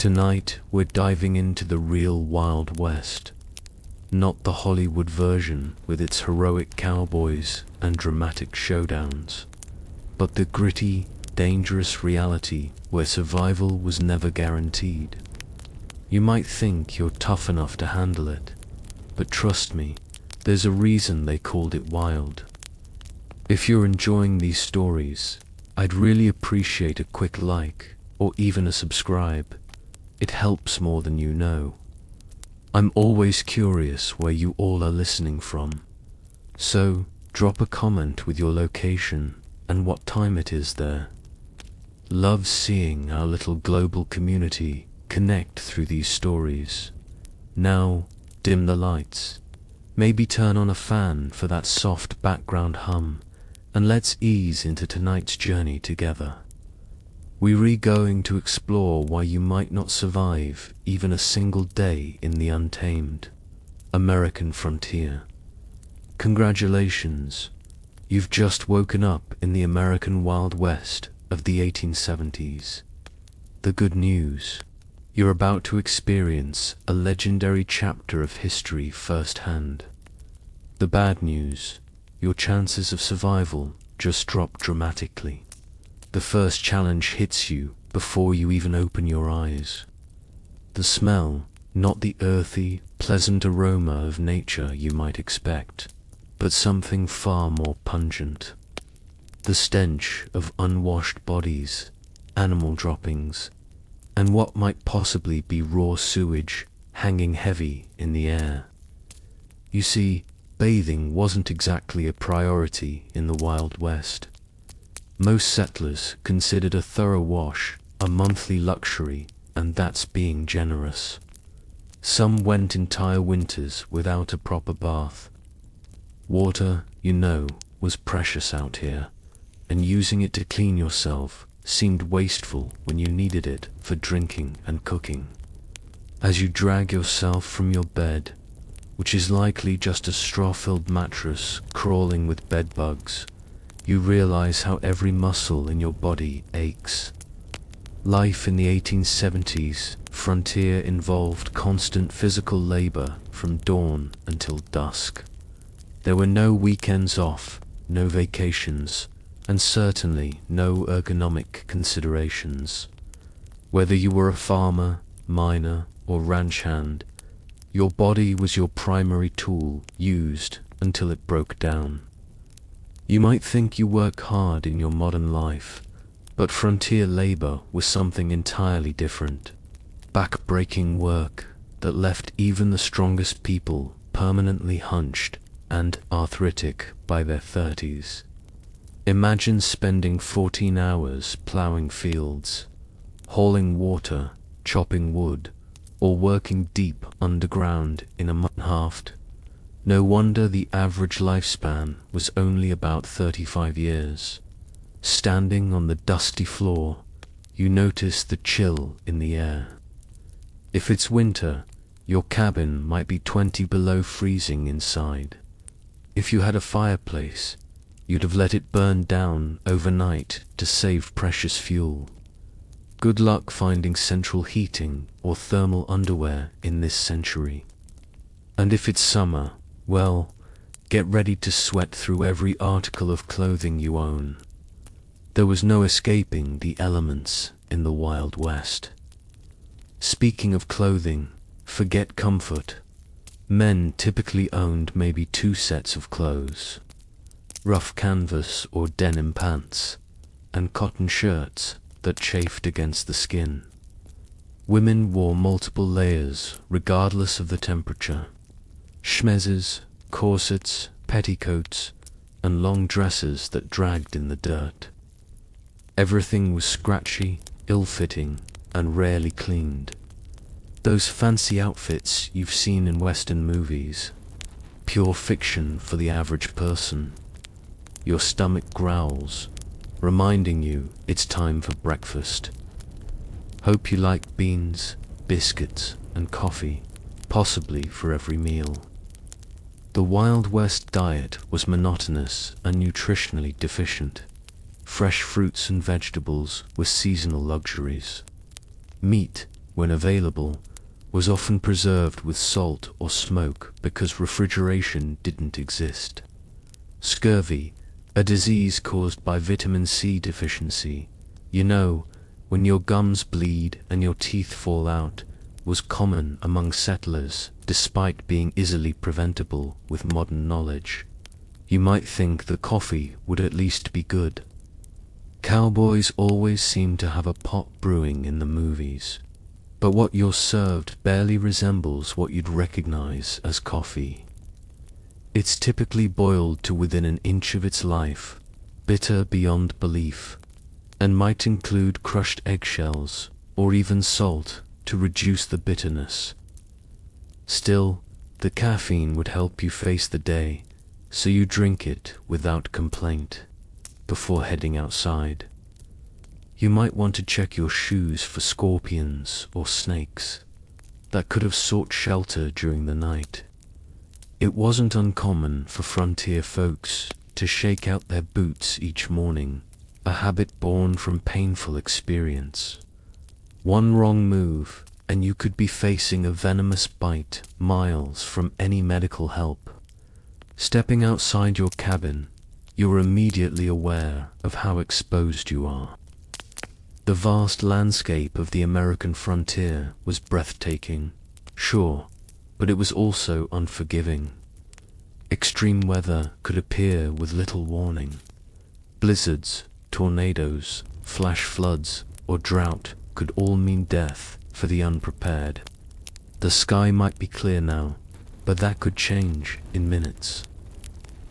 Tonight, we're diving into the real Wild West. Not the Hollywood version with its heroic cowboys and dramatic showdowns, but the gritty, dangerous reality where survival was never guaranteed. You might think you're tough enough to handle it, but trust me, there's a reason they called it wild. If you're enjoying these stories, I'd really appreciate a quick like or even a subscribe. It helps more than you know. I'm always curious where you all are listening from, so drop a comment with your location and what time it is there. Love seeing our little global community connect through these stories. Now, dim the lights. Maybe turn on a fan for that soft background hum, and let's ease into tonight's journey together. We're going to explore why you might not survive even a single day in the untamed American frontier. Congratulations, you've just woken up in the American Wild West of the 1870s. The good news, you're about to experience a legendary chapter of history firsthand. The bad news, your chances of survival just drop dramatically. The first challenge hits you before you even open your eyes. The smell, not the earthy, pleasant aroma of nature you might expect, but something far more pungent. The stench of unwashed bodies, animal droppings, and what might possibly be raw sewage hanging heavy in the air. You see, bathing wasn't exactly a priority in the Wild West. Most settlers considered a thorough wash a monthly luxury, and that's being generous. Some went entire winters without a proper bath. Water, was precious out here, and using it to clean yourself seemed wasteful when you needed it for drinking and cooking. As you drag yourself from your bed, which is likely just a straw-filled mattress crawling with bed bugs, you realize how every muscle in your body aches. Life in the 1870s frontier involved constant physical labor from dawn until dusk. There were no weekends off, no vacations, and certainly no ergonomic considerations. Whether you were a farmer, miner, or ranch hand, your body was your primary tool used until it broke down. You might think you work hard in your modern life, but frontier labor was something entirely different. Back-breaking work that left even the strongest people permanently hunched and arthritic by their 30s. Imagine spending 14 hours plowing fields, hauling water, chopping wood, or working deep underground in a mud-haft. No wonder the average lifespan was only about 35 years. Standing on the dusty floor, you notice the chill in the air. If it's winter, your cabin might be 20 below freezing inside. If you had a fireplace, you'd have let it burn down overnight to save precious fuel. Good luck finding central heating or thermal underwear in this century. And if it's summer, well, get ready to sweat through every article of clothing you own. There was no escaping the elements in the Wild West. Speaking of clothing, forget comfort. Men typically owned maybe 2 sets of clothes: rough canvas or denim pants, and cotton shirts that chafed against the skin. Women wore multiple layers regardless of the temperature. Schmezzes, corsets, petticoats, and long dresses that dragged in the dirt. Everything was scratchy, ill-fitting, and rarely cleaned. Those fancy outfits you've seen in Western movies. Pure fiction for the average person. Your stomach growls, reminding you it's time for breakfast. Hope you like beans, biscuits, and coffee, possibly for every meal. The Wild West diet was monotonous and nutritionally deficient. Fresh fruits and vegetables were seasonal luxuries. Meat, when available, was often preserved with salt or smoke because refrigeration didn't exist. Scurvy, a disease caused by vitamin C deficiency, when your gums bleed and your teeth fall out, was common among settlers despite being easily preventable with modern knowledge. You might think the coffee would at least be good. Cowboys always seem to have a pot brewing in the movies, but what you're served barely resembles what you'd recognize as coffee. It's typically boiled to within an inch of its life, bitter beyond belief, and might include crushed eggshells or even salt to reduce the bitterness. Still, the caffeine would help you face the day, so you drink it without complaint before heading outside. You might want to check your shoes for scorpions or snakes that could have sought shelter during the night. It wasn't uncommon for frontier folks to shake out their boots each morning, a habit born from painful experience. One wrong move, and you could be facing a venomous bite miles from any medical help. Stepping outside your cabin, you're immediately aware of how exposed you are. The vast landscape of the American frontier was breathtaking, sure, but it was also unforgiving. Extreme weather could appear with little warning. Blizzards, tornadoes, flash floods, or drought could all mean death for the unprepared. The sky might be clear now, but that could change in minutes.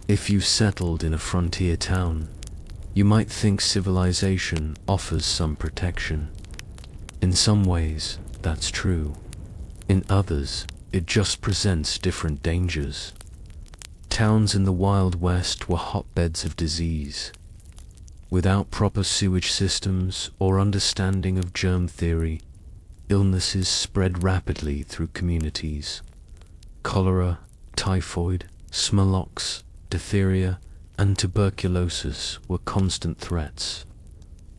If you settled in a frontier town, you might think civilization offers some protection. In some ways, that's true. In others, it just presents different dangers. Towns in the Wild West were hotbeds of disease. Without proper sewage systems or understanding of germ theory, illnesses spread rapidly through communities. Cholera, typhoid, smallpox, diphtheria, and tuberculosis were constant threats.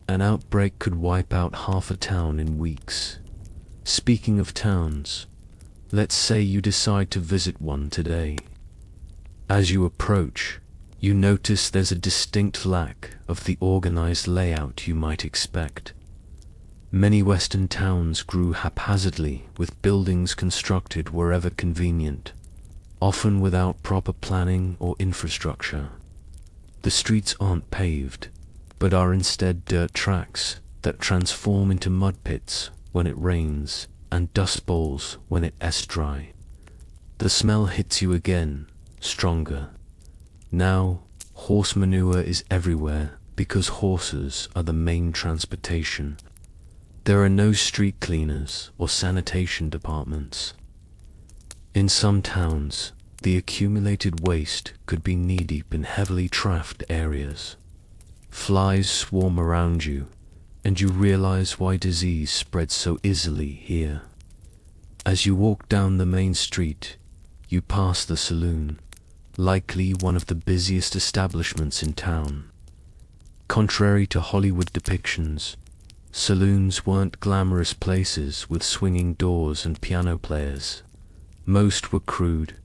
An outbreak could wipe out half a town in weeks. Speaking of towns, let's say you decide to visit one today. As you approach, you notice there's a distinct lack of the organized layout you might expect. Many Western towns grew haphazardly with buildings constructed wherever convenient, often without proper planning or infrastructure. The streets aren't paved, but are instead dirt tracks that transform into mud pits when it rains and dust bowls when it's dry. The smell hits you again, stronger. Now, horse manure is everywhere because horses are the main transportation. There are no street cleaners or sanitation departments. In some towns, the accumulated waste could be knee-deep in heavily trafficked areas. Flies swarm around you, and you realize why disease spreads so easily here. As you walk down the main street, you pass the saloon, likely one of the busiest establishments in town. Contrary to Hollywood depictions, saloons weren't glamorous places with swinging doors and piano players. Most were crude,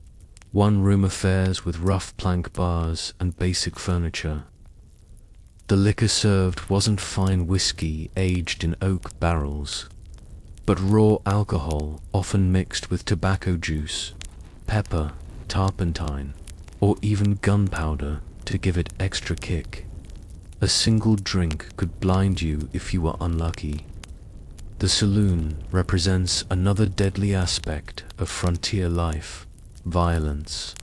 one-room affairs with rough plank bars and basic furniture. The liquor served wasn't fine whiskey aged in oak barrels, but raw alcohol often mixed with tobacco juice, pepper, turpentine, or even gunpowder to give it extra kick. A single drink could blind you if you were unlucky. The saloon represents another deadly aspect of frontier life: violence.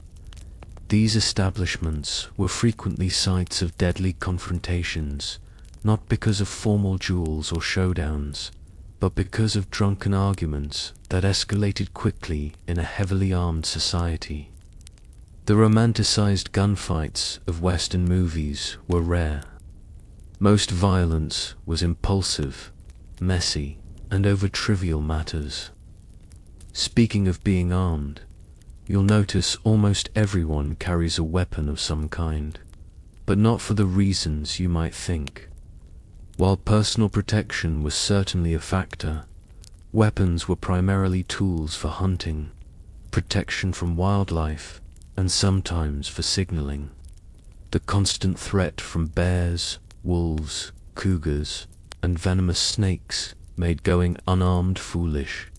These establishments were frequently sites of deadly confrontations, not because of formal duels or showdowns, but because of drunken arguments that escalated quickly in a heavily armed society. The romanticized gunfights of Western movies were rare. Most violence was impulsive, messy, and over trivial matters. Speaking of being armed, you'll notice almost everyone carries a weapon of some kind, but not for the reasons you might think. While personal protection was certainly a factor, Weapons were primarily tools for hunting, protection from wildlife, and sometimes for signaling. The constant threat from bears, wolves, cougars, and venomous snakes made going unarmed foolish,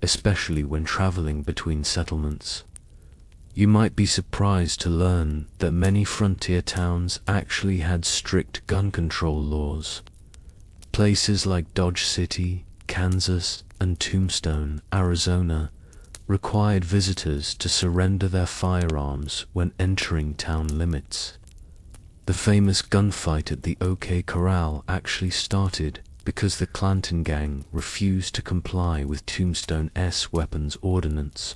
especially when traveling between settlements. You might be surprised to learn that many frontier towns actually had strict gun control laws. Places like Dodge City, Kansas, and Tombstone, Arizona, required visitors to surrender their firearms when entering town limits. The famous gunfight at the OK Corral actually started because the Clanton gang refused to comply with Tombstone's weapons ordinance.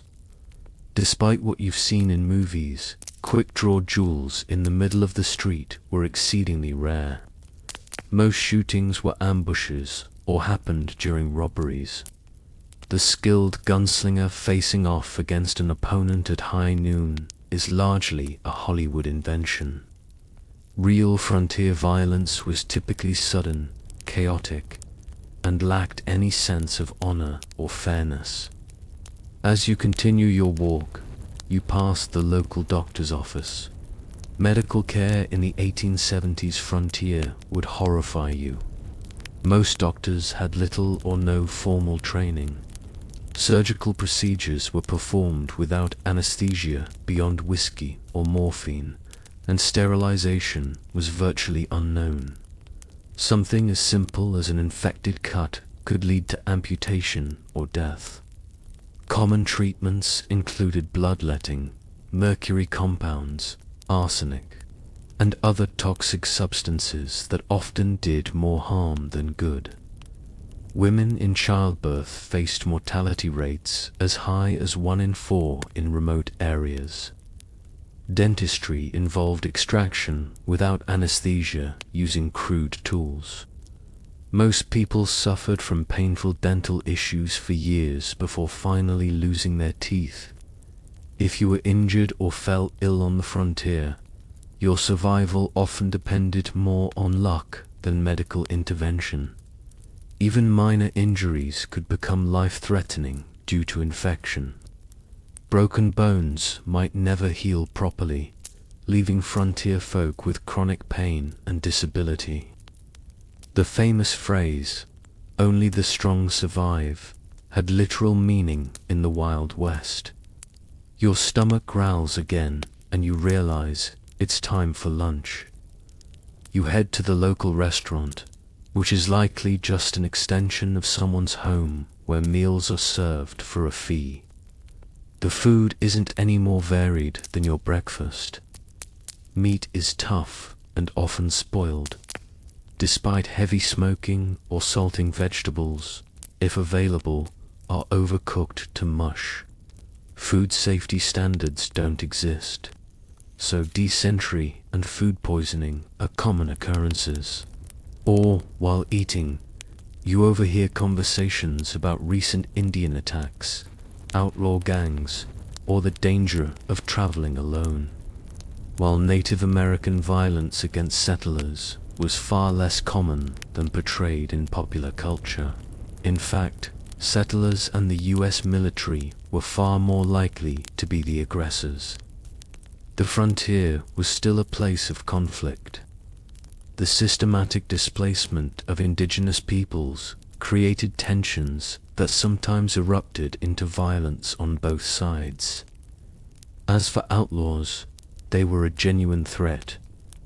Despite what you've seen in movies, quick-draw duels in the middle of the street were exceedingly rare. Most shootings were ambushes or happened during robberies. The skilled gunslinger facing off against an opponent at high noon is largely a Hollywood invention. Real frontier violence was typically sudden, chaotic, and lacked any sense of honor or fairness. As you continue your walk, you pass the local doctor's office. Medical care in the 1870s frontier would horrify you. Most doctors had little or no formal training. Surgical procedures were performed without anesthesia beyond whiskey or morphine, and sterilization was virtually unknown. Something as simple as an infected cut could lead to amputation or death. Common treatments included bloodletting, mercury compounds, arsenic, and other toxic substances that often did more harm than good. Women in childbirth faced mortality rates as high as 1 in 4 in remote areas. Dentistry involved extraction without anesthesia using crude tools. Most people suffered from painful dental issues for years before finally losing their teeth. If you were injured or fell ill on the frontier, your survival often depended more on luck than medical intervention. Even minor injuries could become life-threatening due to infection. Broken bones might never heal properly, leaving frontier folk with chronic pain and disability. The famous phrase, "Only the strong survive," had literal meaning in the Wild West. Your stomach growls again, and you realize it's time for lunch. You head to the local restaurant, which is likely just an extension of someone's home where meals are served for a fee. The food isn't any more varied than your breakfast. Meat is tough and often spoiled. Despite heavy smoking or salting, vegetables, if available, are overcooked to mush. Food safety standards don't exist, so dysentery and food poisoning are common occurrences. Or, while eating, you overhear conversations about recent Indian attacks, outlaw gangs, or the danger of traveling alone. While Native American violence against settlers was far less common than portrayed in popular culture. In fact, settlers and the US military were far more likely to be the aggressors. The frontier was still a place of conflict. The systematic displacement of indigenous peoples created tensions that sometimes erupted into violence on both sides. As for outlaws, they were a genuine threat,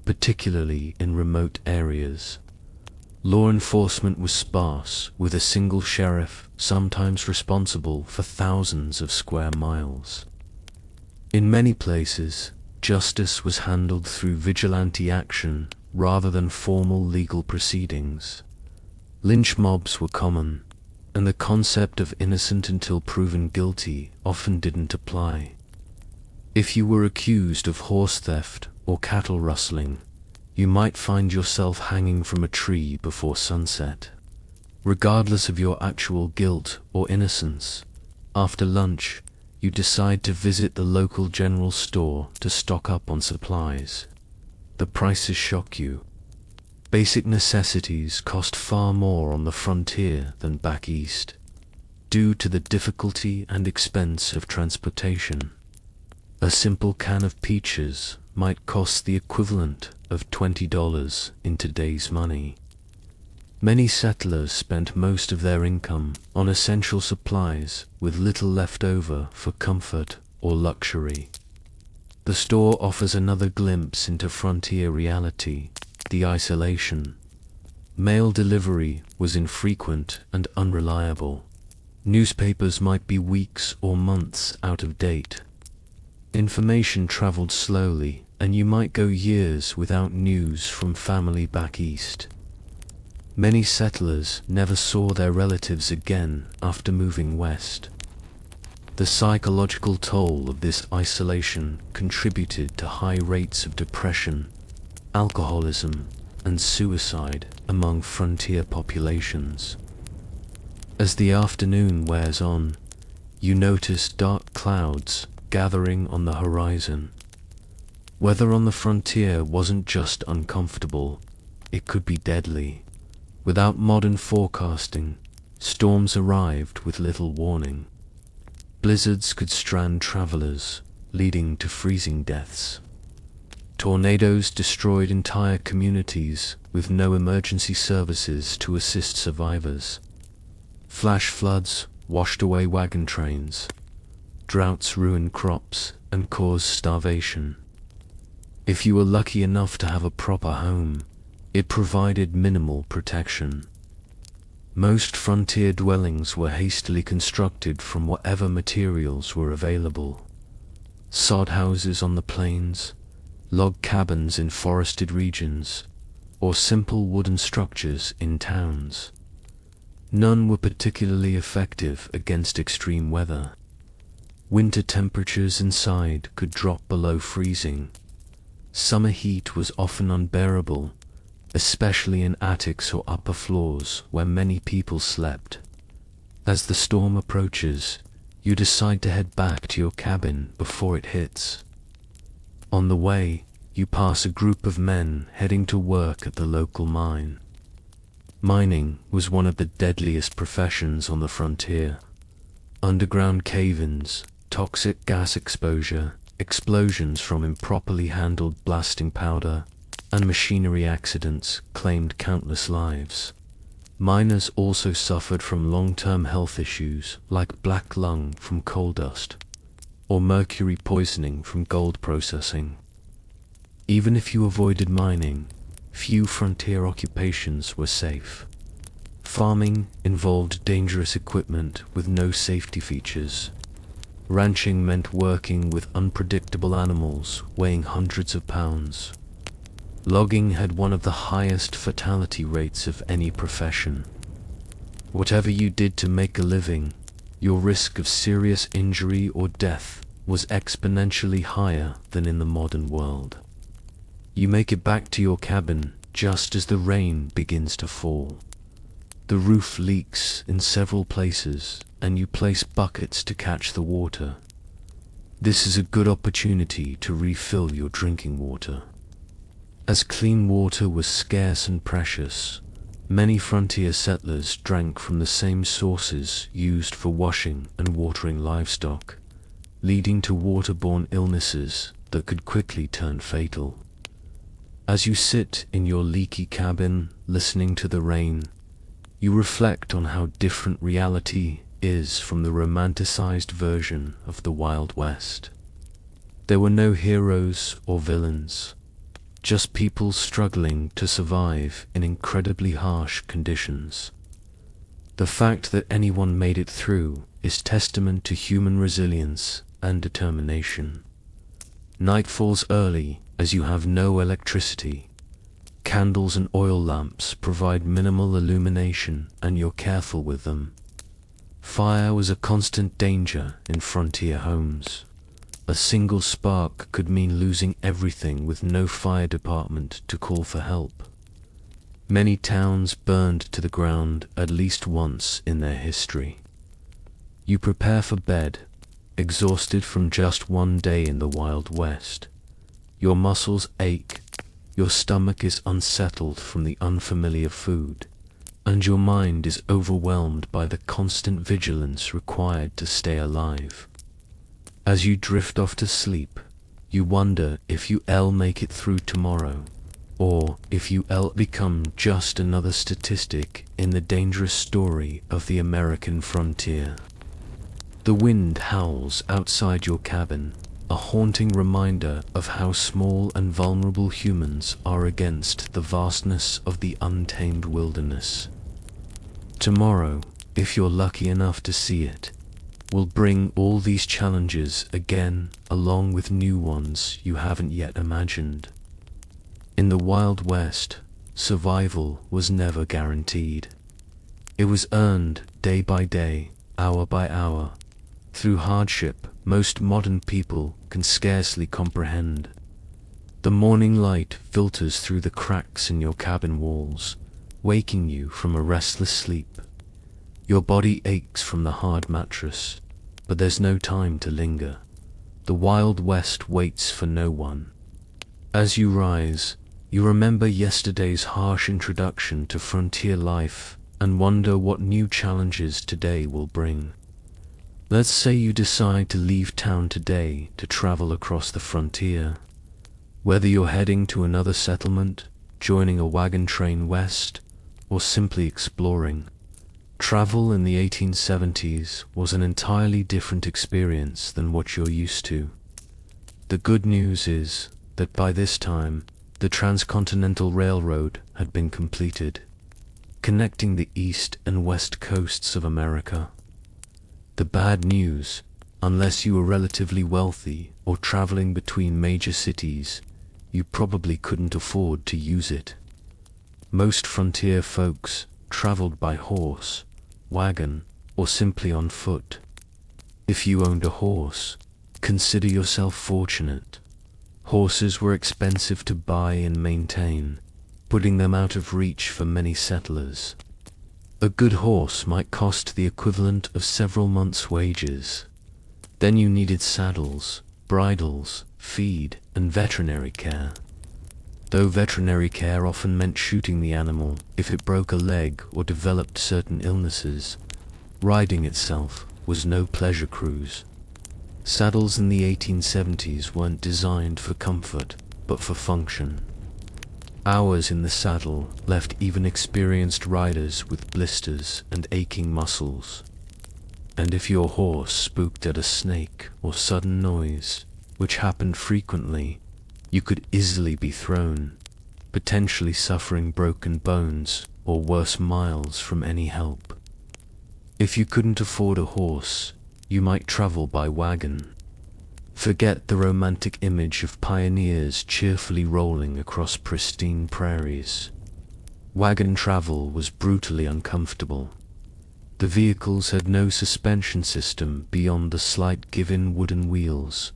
particularly in remote areas. Law enforcement was sparse, with a single sheriff sometimes responsible for thousands of square miles. In many places, justice was handled through vigilante action rather than formal legal proceedings. Lynch mobs were common, and the concept of innocent until proven guilty often didn't apply. If you were accused of horse theft or cattle rustling, you might find yourself hanging from a tree before sunset. Regardless of your actual guilt or innocence, after lunch, you decide to visit the local general store to stock up on supplies. The prices shock you. Basic necessities cost far more on the frontier than back east. due to the difficulty and expense of transportation. A simple can of peaches might cost the equivalent of $20 in today's money. Many settlers spent most of their income on essential supplies with little left over for comfort or luxury. The store offers another glimpse into frontier reality, the isolation. Mail delivery was infrequent and unreliable. Newspapers might be weeks or months out of date. Information traveled slowly, and you might go years without news from family back east. Many settlers never saw their relatives again after moving west. The psychological toll of this isolation contributed to high rates of depression, alcoholism, and suicide among frontier populations. As the afternoon wears on, you notice dark clouds gathering on the horizon. Weather on the frontier wasn't just uncomfortable, it could be deadly. Without modern forecasting, storms arrived with little warning. Blizzards could strand travelers, leading to freezing deaths. Tornadoes destroyed entire communities with no emergency services to assist survivors. Flash floods washed away wagon trains. Droughts ruined crops and caused starvation. If you were lucky enough to have a proper home, it provided minimal protection. Most frontier dwellings were hastily constructed from whatever materials were available. Sod houses on the plains, log cabins in forested regions, or simple wooden structures in towns. None were particularly effective against extreme weather. Winter temperatures inside could drop below freezing. Summer heat was often unbearable, especially in attics or upper floors where many people slept. As the storm approaches, you decide to head back to your cabin before it hits. On the way, you pass a group of men heading to work at the local mine. Mining was one of the deadliest professions on the frontier. Underground cave-ins, toxic gas exposure, explosions from improperly handled blasting powder, and machinery accidents claimed countless lives. Miners also suffered from long-term health issues like black lung from coal dust, or mercury poisoning from gold processing. Even if you avoided mining, few frontier occupations were safe. Farming involved dangerous equipment with no safety features. Ranching meant working with unpredictable animals weighing hundreds of pounds. Logging had one of the highest fatality rates of any profession. Whatever you did to make a living, your risk of serious injury or death was exponentially higher than in the modern world. You make it back to your cabin just as the rain begins to fall. The roof leaks in several places, and you place buckets to catch the water. This is a good opportunity to refill your drinking water. As clean water was scarce and precious, many frontier settlers drank from the same sources used for washing and watering livestock, leading to waterborne illnesses that could quickly turn fatal. As you sit in your leaky cabin listening to the rain, you reflect on how different reality is from the romanticized version of the Wild West. There were no heroes or villains, just people struggling to survive in incredibly harsh conditions. The fact that anyone made it through is testament to human resilience and determination. Night falls early as you have no electricity. Candles and oil lamps provide minimal illumination, and you're careful with them. Fire was a constant danger in frontier homes. A single spark could mean losing everything with no fire department to call for help. Many towns burned to the ground at least once in their history. You prepare for bed, exhausted from just one day in the Wild West. Your muscles ache, your stomach is unsettled from the unfamiliar food, and your mind is overwhelmed by the constant vigilance required to stay alive. As you drift off to sleep, you wonder if you'll make it through tomorrow, or if you'll become just another statistic in the dangerous story of the American frontier. The wind howls outside your cabin, a haunting reminder of how small and vulnerable humans are against the vastness of the untamed wilderness. Tomorrow, if you're lucky enough to see it, will bring all these challenges again, along with new ones you haven't yet imagined. In the Wild West, survival was never guaranteed. It was earned day by day, hour by hour, through hardship most modern people can scarcely comprehend. The morning light filters through the cracks in your cabin walls, waking you from a restless sleep. Your body aches from the hard mattress, but there's no time to linger. The Wild West waits for no one. As you rise, you remember yesterday's harsh introduction to frontier life and wonder what new challenges today will bring. Let's say you decide to leave town today to travel across the frontier. Whether you're heading to another settlement, joining a wagon train west, or simply exploring, travel in the 1870s was an entirely different experience than what you're used to. The good news is that by this time, the Transcontinental Railroad had been completed, connecting the east and west coasts of America. The bad news, unless you were relatively wealthy or traveling between major cities, you probably couldn't afford to use it. Most frontier folks traveled by horse, wagon, or simply on foot. If you owned a horse, consider yourself fortunate. Horses were expensive to buy and maintain, putting them out of reach for many settlers. A good horse might cost the equivalent of several months' wages. Then you needed saddles, bridles, feed, and veterinary care. Though veterinary care often meant shooting the animal if it broke a leg or developed certain illnesses, riding itself was no pleasure cruise. Saddles in the 1870s weren't designed for comfort, but for function. Hours in the saddle left even experienced riders with blisters and aching muscles. And if your horse spooked at a snake or sudden noise, which happened frequently, you could easily be thrown, potentially suffering broken bones or worse, miles from any help. If you couldn't afford a horse, you might travel by wagon. Forget the romantic image of pioneers cheerfully rolling across pristine prairies. Wagon travel was brutally uncomfortable. The vehicles had no suspension system beyond the slight give-in wooden wheels,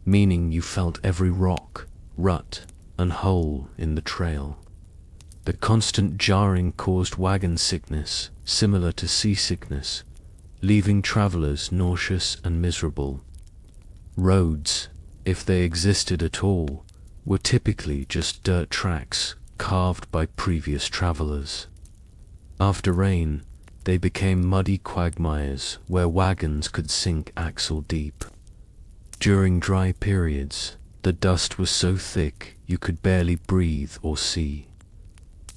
meaning you felt every rock, rut, and hole in the trail. The constant jarring caused wagon sickness, similar to seasickness, leaving travelers nauseous and miserable. Roads, if they existed at all, were typically just dirt tracks carved by previous travelers. After rain, they became muddy quagmires where wagons could sink axle deep. During dry periods, the dust was so thick you could barely breathe or see.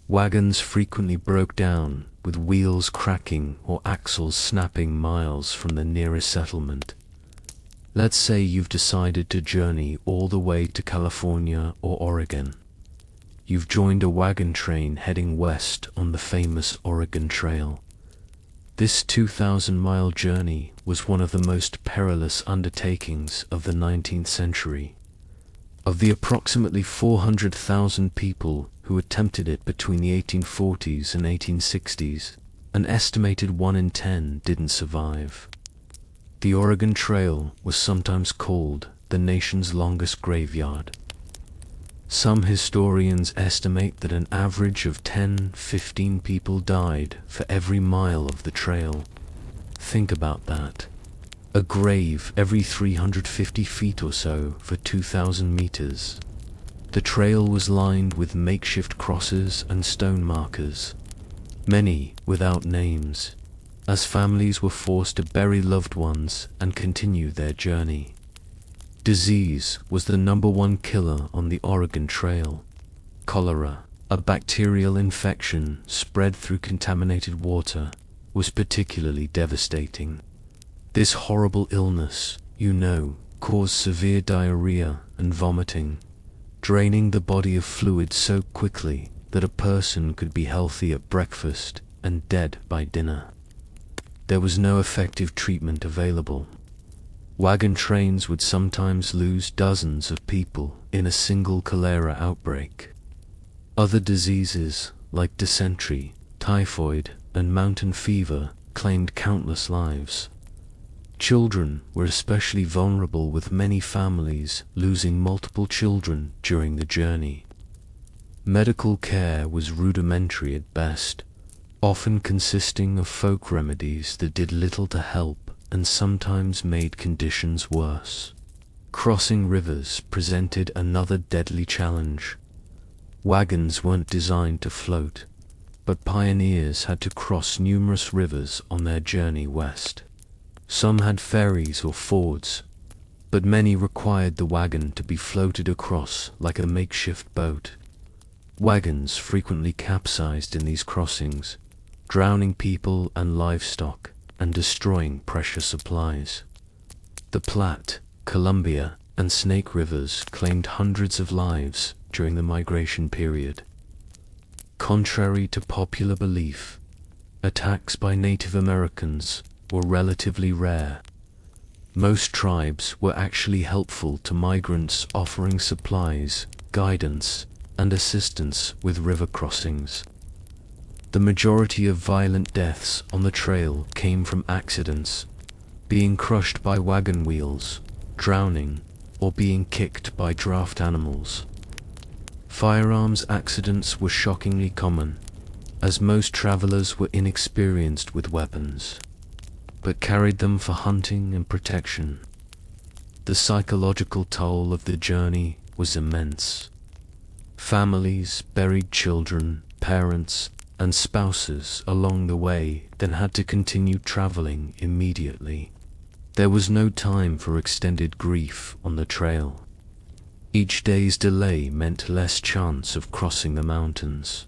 Wagons frequently broke down, with wheels cracking or axles snapping miles from the nearest settlement. Let's say you've decided to journey all the way to California or Oregon. You've joined a wagon train heading west on the famous Oregon Trail. This 2,000-mile journey was one of the most perilous undertakings of the 19th century. Of the approximately 400,000 people who attempted it between the 1840s and 1860s, an estimated 1 in 10 didn't survive. The Oregon Trail was sometimes called the nation's longest graveyard. Some historians estimate that an average of 10-15 people died for every mile of the trail. Think about that. A grave every 350 feet or so for 2,000 meters. The trail was lined with makeshift crosses and stone markers. many without names, as families were forced to bury loved ones and continue their journey. Disease was the #1 killer on the Oregon Trail. Cholera, a bacterial infection spread through contaminated water, was particularly devastating. This horrible illness, caused severe diarrhea and vomiting, draining the body of fluid so quickly that a person could be healthy at breakfast and dead by dinner. There was no effective treatment available. Wagon trains would sometimes lose dozens of people in a single cholera outbreak. Other diseases like dysentery, typhoid, and mountain fever claimed countless lives. Children were especially vulnerable, with many families losing multiple children during the journey. Medical care was rudimentary at best, often consisting of folk remedies that did little to help and sometimes made conditions worse. Crossing rivers presented another deadly challenge. Wagons weren't designed to float, but pioneers had to cross numerous rivers on their journey west. Some had ferries or fords, but many required the wagon to be floated across like a makeshift boat. Wagons frequently capsized in these crossings, drowning people and livestock and destroying precious supplies. The Platte, Columbia, and Snake Rivers claimed hundreds of lives during the migration period. Contrary to popular belief, attacks by Native Americans were relatively rare. Most tribes were actually helpful to migrants, offering supplies, guidance, and assistance with river crossings. The majority of violent deaths on the trail came from accidents, being crushed by wagon wheels, drowning, or being kicked by draft animals. Firearms accidents were shockingly common, as most travelers were inexperienced with weapons, but carried them for hunting and protection. The psychological toll of the journey was immense. Families buried children, parents, and spouses along the way, then had to continue traveling immediately. There was no time for extended grief on the trail. Each day's delay meant less chance of crossing the mountains,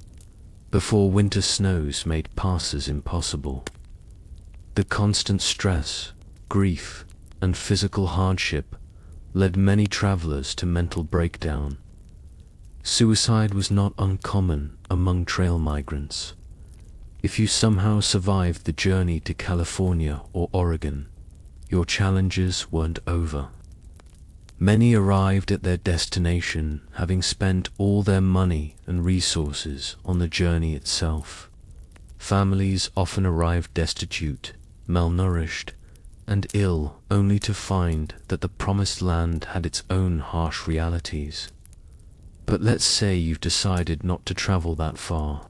before winter snows made passes impossible. The constant stress, grief, and physical hardship led many travelers to mental breakdown. Suicide was not uncommon among trail migrants. If you somehow survived the journey to California or Oregon, your challenges weren't over. Many arrived at their destination having spent all their money and resources on the journey itself. Families often arrived destitute, malnourished, and ill, only to find that the promised land had its own harsh realities. But let's say you've decided not to travel that far.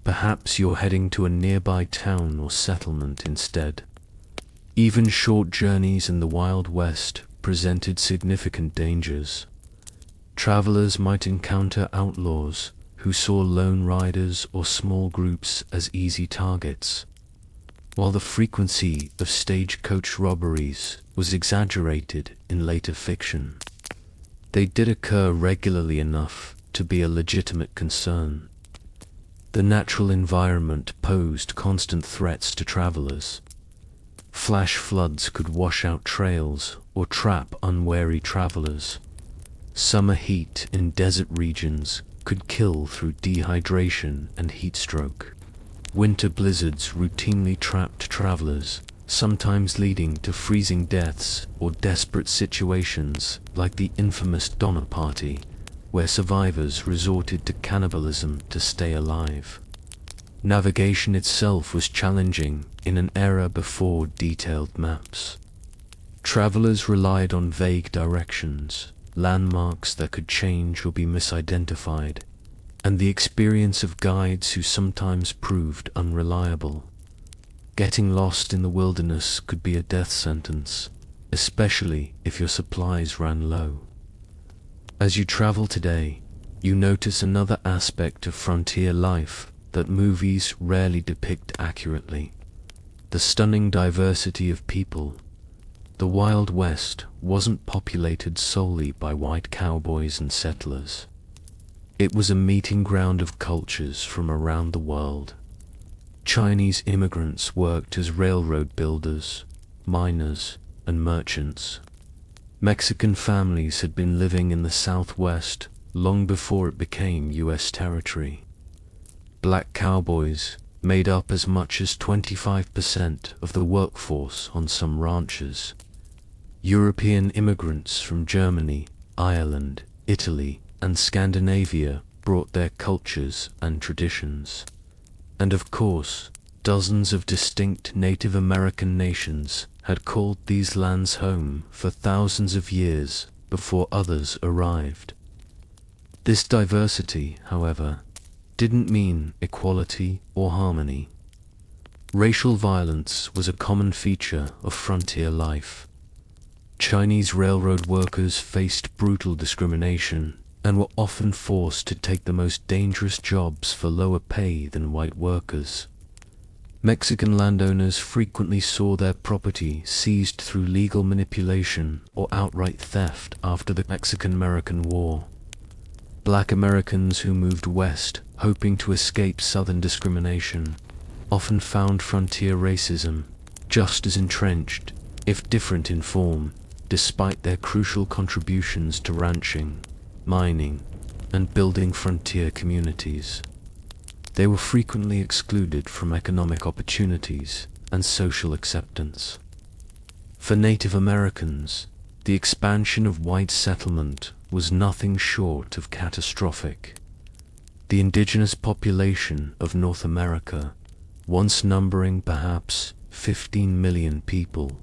Perhaps you're heading to a nearby town or settlement instead. Even short journeys in the Wild West presented significant dangers. Travelers might encounter outlaws who saw lone riders or small groups as easy targets, while the frequency of stagecoach robberies was exaggerated in later fiction. They did occur regularly enough to be a legitimate concern. The natural environment posed constant threats to travelers. Flash floods could wash out trails or trap unwary travelers. Summer heat in desert regions could kill through dehydration and heat stroke. Winter blizzards routinely trapped travelers, sometimes leading to freezing deaths or desperate situations like the infamous Donner Party, where survivors resorted to cannibalism to stay alive. Navigation itself was challenging in an era before detailed maps. Travelers relied on vague directions, landmarks that could change or be misidentified, and the experience of guides who sometimes proved unreliable. Getting lost in the wilderness could be a death sentence, especially if your supplies ran low. As you travel today, you notice another aspect of frontier life that movies rarely depict accurately: the stunning diversity of people. The Wild West wasn't populated solely by white cowboys and settlers. It was a meeting ground of cultures from around the world. Chinese immigrants worked as railroad builders, miners, and merchants. Mexican families had been living in the Southwest long before it became U.S. territory. Black cowboys made up as much as 25% of the workforce on some ranches. European immigrants from Germany, Ireland, Italy, and Scandinavia brought their cultures and traditions. And of course, dozens of distinct Native American nations had called these lands home for thousands of years before others arrived. This diversity, however, didn't mean equality or harmony. Racial violence was a common feature of frontier life. Chinese railroad workers faced brutal discrimination and were often forced to take the most dangerous jobs for lower pay than white workers. Mexican landowners frequently saw their property seized through legal manipulation or outright theft after the Mexican-American War. Black Americans who moved west, hoping to escape Southern discrimination, often found frontier racism just as entrenched, if different in form, despite their crucial contributions to ranching, mining, and building frontier communities. They were frequently excluded from economic opportunities and social acceptance. For Native Americans, the expansion of white settlement was nothing short of catastrophic. The indigenous population of North America, once numbering perhaps 15 million people,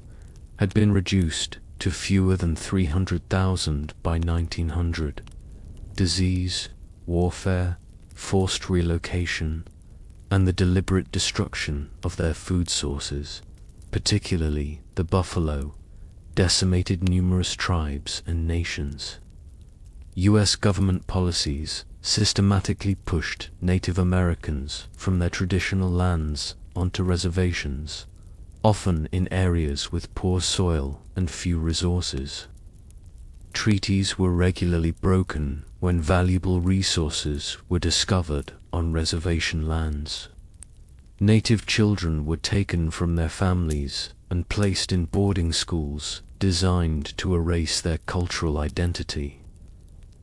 had been reduced to fewer than 300,000 by 1900. Disease, warfare, forced relocation, and the deliberate destruction of their food sources, particularly the buffalo, decimated numerous tribes and nations. U.S. government policies systematically pushed Native Americans from their traditional lands onto reservations, often in areas with poor soil and few resources. Treaties were regularly broken when valuable resources were discovered on reservation lands. Native children were taken from their families and placed in boarding schools designed to erase their cultural identity.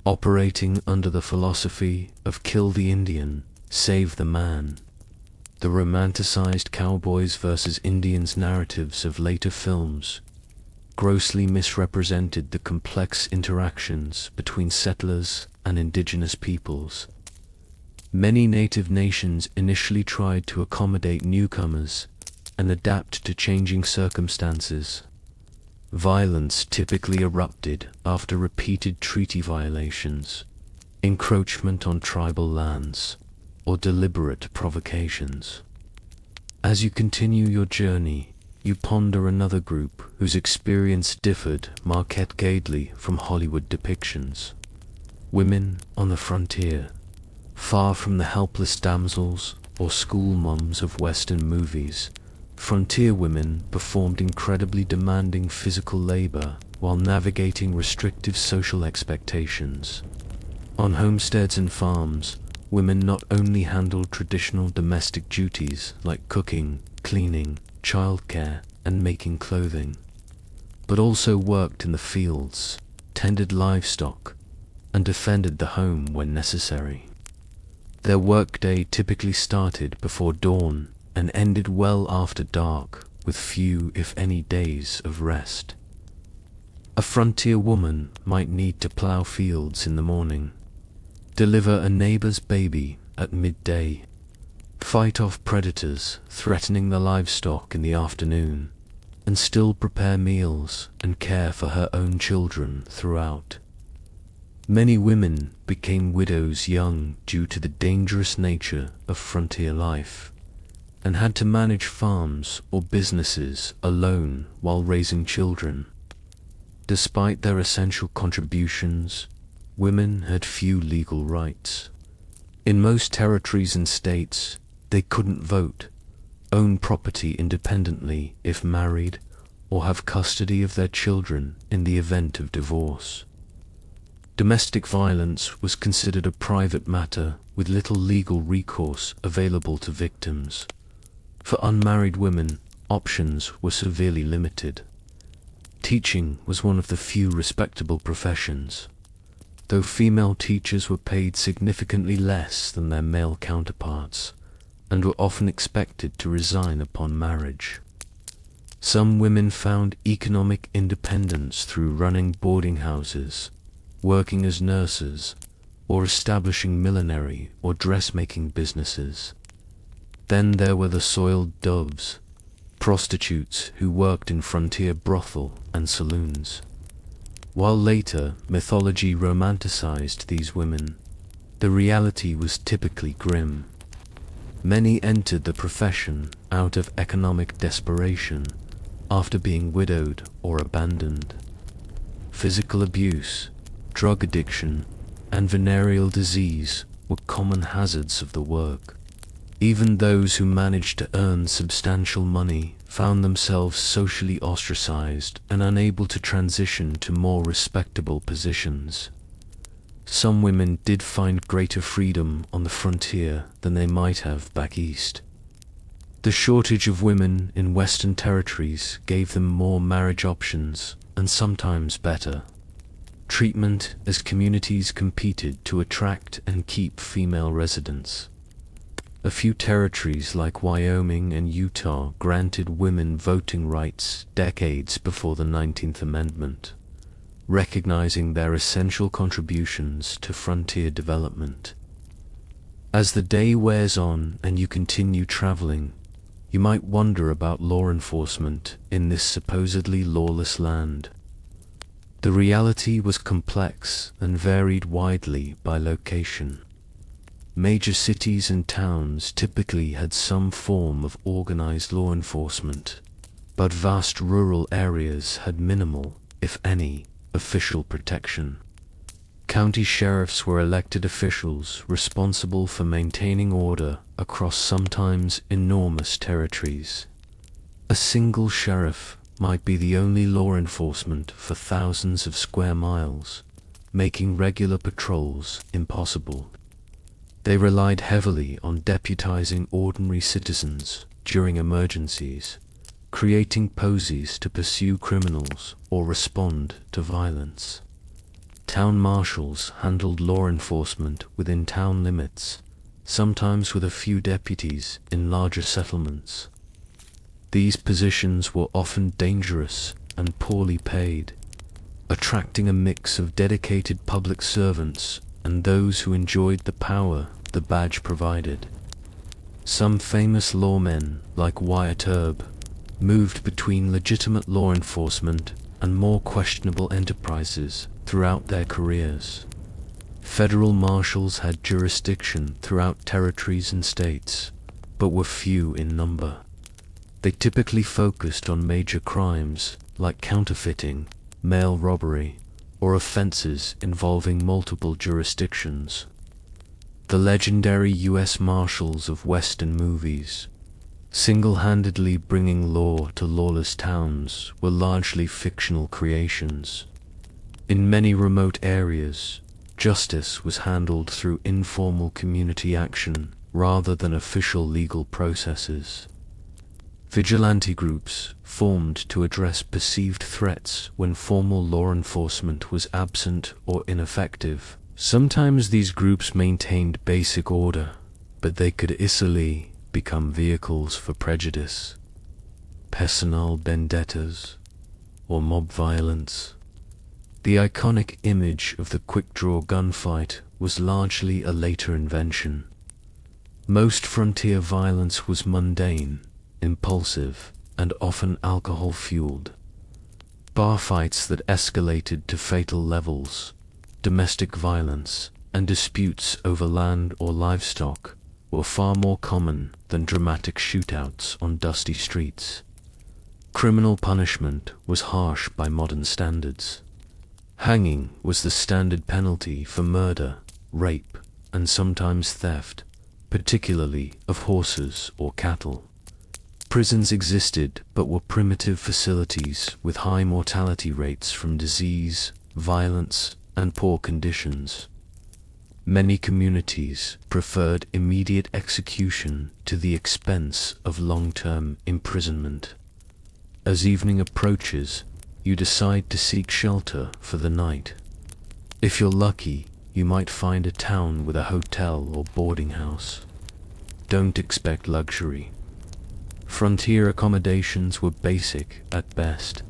Operating under the philosophy of kill the Indian, save the man, the romanticized cowboys versus Indians narratives of later films grossly misrepresented the complex interactions between settlers and indigenous peoples. Many native nations initially tried to accommodate newcomers and adapt to changing circumstances. Violence typically erupted after repeated treaty violations, encroachment on tribal lands, or deliberate provocations. As you continue your journey, you ponder another group whose experience differed markedly from Hollywood depictions. Women on the frontier, far from the helpless damsels or school moms of Western movies. Frontier women performed incredibly demanding physical labor while navigating restrictive social expectations. On homesteads and farms, women not only handled traditional domestic duties like cooking, cleaning, childcare, and making clothing, but also worked in the fields, tended livestock, and defended the home when necessary. Their workday typically started before dawn and ended well after dark, with few, if any, days of rest. A frontier woman might need to plow fields in the morning, deliver a neighbor's baby at midday, fight off predators threatening the livestock in the afternoon, and still prepare meals and care for her own children throughout. Many women became widows young due to the dangerous nature of frontier life, and had to manage farms or businesses alone while raising children. Despite their essential contributions, women had few legal rights. In most territories and states, they couldn't vote, own property independently if married, or have custody of their children in the event of divorce. Domestic violence was considered a private matter with little legal recourse available to victims. For unmarried women, options were severely limited. Teaching was one of the few respectable professions, though female teachers were paid significantly less than their male counterparts and were often expected to resign upon marriage. Some women found economic independence through running boarding houses, working as nurses, or establishing millinery or dressmaking businesses. Then there were the soiled doves, prostitutes who worked in frontier brothel and saloons. While later mythology romanticized these women, the reality was typically grim. Many entered the profession out of economic desperation after being widowed or abandoned. Physical abuse, drug addiction, and venereal disease were common hazards of the work. Even those who managed to earn substantial money found themselves socially ostracized and unable to transition to more respectable positions. Some women did find greater freedom on the frontier than they might have back east. The shortage of women in Western territories gave them more marriage options, and sometimes better treatment as communities competed to attract and keep female residents. A few territories like Wyoming and Utah granted women voting rights decades before the 19th Amendment, recognizing their essential contributions to frontier development. As the day wears on and you continue traveling, you might wonder about law enforcement in this supposedly lawless land. The reality was complex and varied widely by location. Major cities and towns typically had some form of organized law enforcement, but vast rural areas had minimal, if any, official protection. County sheriffs were elected officials responsible for maintaining order across sometimes enormous territories. A single sheriff might be the only law enforcement for thousands of square miles, making regular patrols impossible. They relied heavily on deputizing ordinary citizens during emergencies, creating posies to pursue criminals or respond to violence. Town marshals handled law enforcement within town limits, sometimes with a few deputies in larger settlements. These positions were often dangerous and poorly paid, attracting a mix of dedicated public servants and those who enjoyed the power the badge provided. Some famous lawmen, like Wyatt Earp, moved between legitimate law enforcement and more questionable enterprises throughout their careers. Federal marshals had jurisdiction throughout territories and states, but were few in number. They typically focused on major crimes like counterfeiting, mail robbery, or offenses involving multiple jurisdictions. The legendary U.S. Marshals of Western movies, single-handedly bringing law to lawless towns, were largely fictional creations. In many remote areas, justice was handled through informal community action rather than official legal processes. Vigilante groups formed to address perceived threats when formal law enforcement was absent or ineffective. Sometimes these groups maintained basic order, but they could easily become vehicles for prejudice, personal vendettas, or mob violence. The iconic image of the quick-draw gunfight was largely a later invention. Most frontier violence was mundane, impulsive, and often alcohol-fueled. Bar fights that escalated to fatal levels, domestic violence, and disputes over land or livestock were far more common than dramatic shootouts on dusty streets. Criminal punishment was harsh by modern standards. Hanging was the standard penalty for murder, rape, and sometimes theft, particularly of horses or cattle. Prisons existed but were primitive facilities with high mortality rates from disease, violence, and poor conditions. Many communities preferred immediate execution to the expense of long-term imprisonment. As evening approaches, you decide to seek shelter for the night. If you're lucky, you might find a town with a hotel or boarding house. Don't expect luxury. Frontier accommodations were basic at best.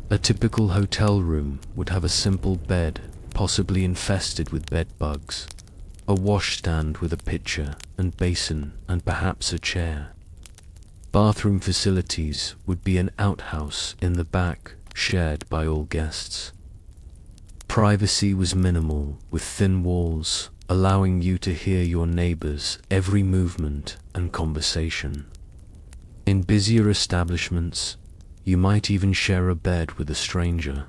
A typical hotel room would have a simple bed, possibly infested with bed bugs, a washstand with a pitcher and basin and perhaps a chair. Bathroom facilities would be an outhouse in the back, shared by all guests. Privacy was minimal, with thin walls, allowing you to hear your neighbors' every movement and conversation. In busier establishments, you might even share a bed with a stranger,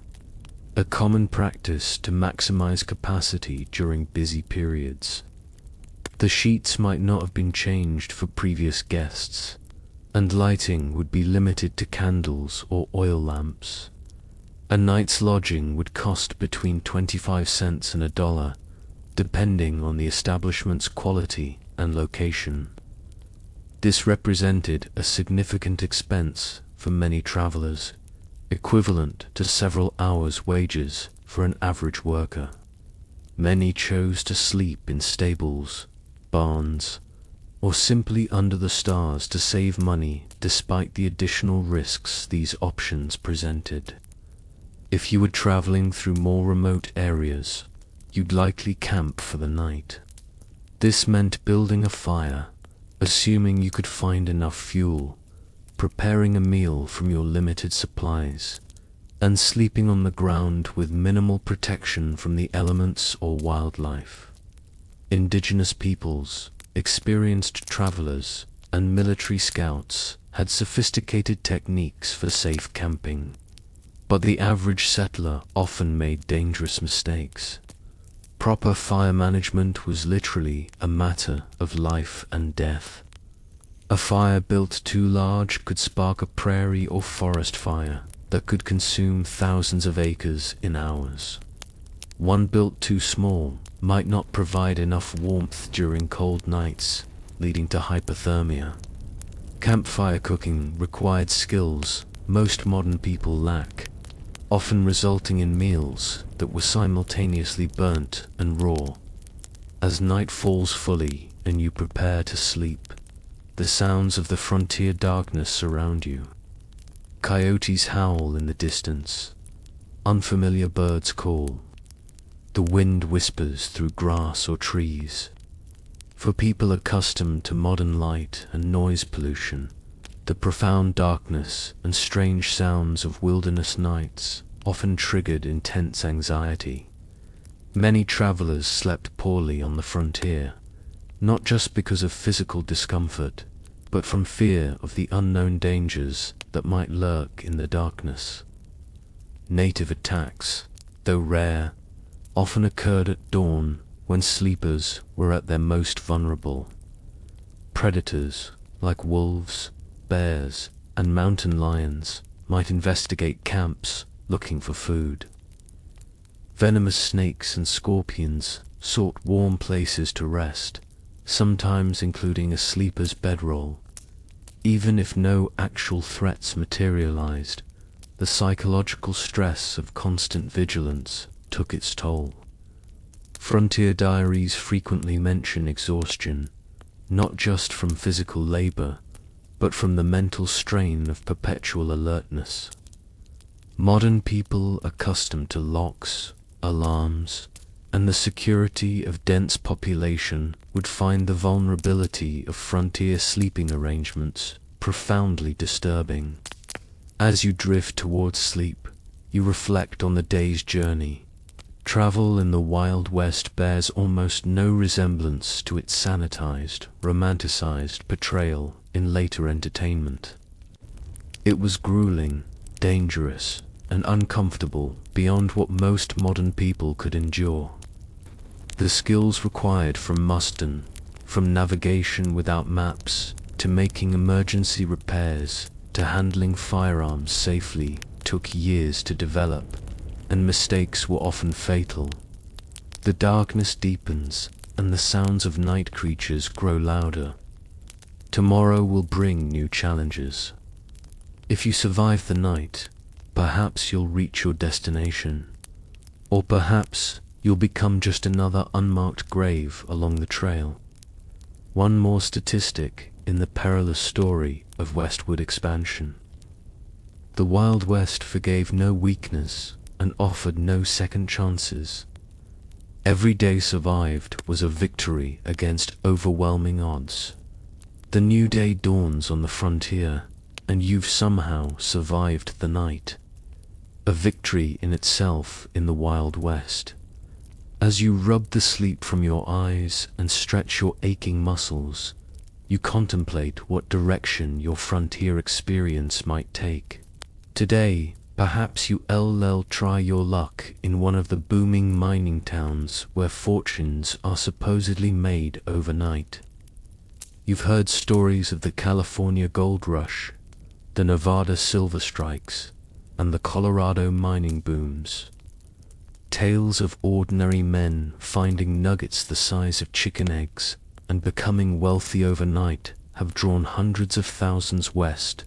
a common practice to maximize capacity during busy periods. The sheets might not have been changed for previous guests, and lighting would be limited to candles or oil lamps. A night's lodging would cost between 25 cents and $1, depending on the establishment's quality and location. This represented a significant expense for many travelers, equivalent to several hours' wages for an average worker. Many chose to sleep in stables, barns, or simply under the stars to save money despite the additional risks these options presented. If you were traveling through more remote areas, you'd likely camp for the night. This meant building a fire, assuming you could find enough fuel, preparing a meal from your limited supplies, and sleeping on the ground with minimal protection from the elements or wildlife. Indigenous peoples, experienced travelers, and military scouts had sophisticated techniques for safe camping, but the average settler often made dangerous mistakes. Proper fire management was literally a matter of life and death. A fire built too large could spark a prairie or forest fire that could consume thousands of acres in hours. One built too small might not provide enough warmth during cold nights, leading to hypothermia. Campfire cooking required skills most modern people lack, often resulting in meals that were simultaneously burnt and raw. As night falls fully and you prepare to sleep, the sounds of the frontier darkness surround you. Coyotes howl in the distance. Unfamiliar birds call. The wind whispers through grass or trees. For people accustomed to modern light and noise pollution, the profound darkness and strange sounds of wilderness nights often triggered intense anxiety. Many travelers slept poorly on the frontier, not just because of physical discomfort, but from fear of the unknown dangers that might lurk in the darkness. Native attacks, though rare, often occurred at dawn when sleepers were at their most vulnerable. Predators, like wolves, bears, and mountain lions, might investigate camps looking for food. Venomous snakes and scorpions sought warm places to rest, sometimes including a sleeper's bedroll. Even if no actual threats materialized, the psychological stress of constant vigilance took its toll. Frontier diaries frequently mention exhaustion, not just from physical labor, but from the mental strain of perpetual alertness. Modern people accustomed to locks, alarms, and the security of dense population would find the vulnerability of frontier sleeping arrangements profoundly disturbing. As you drift towards sleep, you reflect on the day's journey. Travel in the Wild West bears almost no resemblance to its sanitized, romanticized portrayal in later entertainment. It was grueling, dangerous, and uncomfortable beyond what most modern people could endure. The skills required from Muston, from navigation without maps, to making emergency repairs, to handling firearms safely, took years to develop, and mistakes were often fatal. The darkness deepens, and the sounds of night creatures grow louder. Tomorrow will bring new challenges. If you survive the night, perhaps you'll reach your destination. Or perhaps you'll become just another unmarked grave along the trail. One more statistic in the perilous story of westward expansion. The Wild West forgave no weakness and offered no second chances. Every day survived was a victory against overwhelming odds. The new day dawns on the frontier, and you've somehow survived the night. A victory in itself in the Wild West. As you rub the sleep from your eyes and stretch your aching muscles, you contemplate what direction your frontier experience might take. Today, perhaps you'll try your luck in one of the booming mining towns where fortunes are supposedly made overnight. You've heard stories of the California gold rush, the Nevada silver strikes, and the Colorado mining booms. Tales of ordinary men finding nuggets the size of chicken eggs and becoming wealthy overnight have drawn hundreds of thousands west.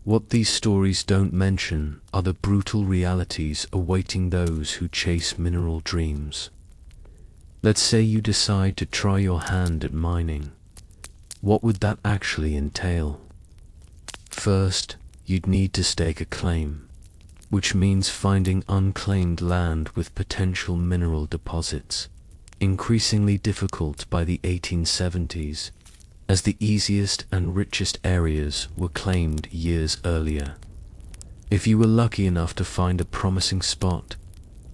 What these stories don't mention are the brutal realities awaiting those who chase mineral dreams. Let's say you decide to try your hand at mining. What would that actually entail? First, you'd need to stake a claim, which means finding unclaimed land with potential mineral deposits, increasingly difficult by the 1870s, as the easiest and richest areas were claimed years earlier. If you were lucky enough to find a promising spot,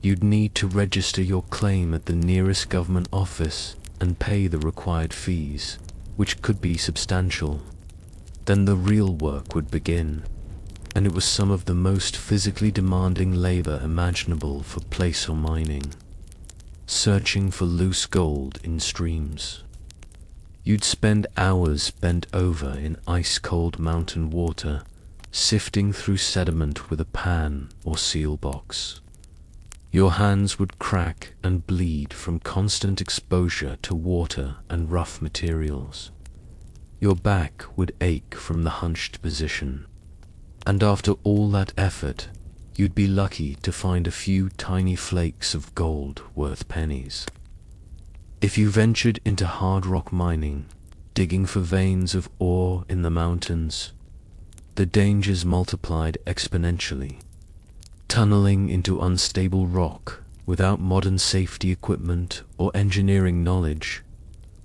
you'd need to register your claim at the nearest government office and pay the required fees, which could be substantial. Then the real work would begin, and it was some of the most physically demanding labor imaginable for placer mining. Searching for loose gold in streams. You'd spend hours bent over in ice-cold mountain water, sifting through sediment with a pan or seal box. Your hands would crack and bleed from constant exposure to water and rough materials. Your back would ache from the hunched position. And after all that effort, you'd be lucky to find a few tiny flakes of gold worth pennies. If you ventured into hard rock mining, digging for veins of ore in the mountains, the dangers multiplied exponentially. Tunneling into unstable rock without modern safety equipment or engineering knowledge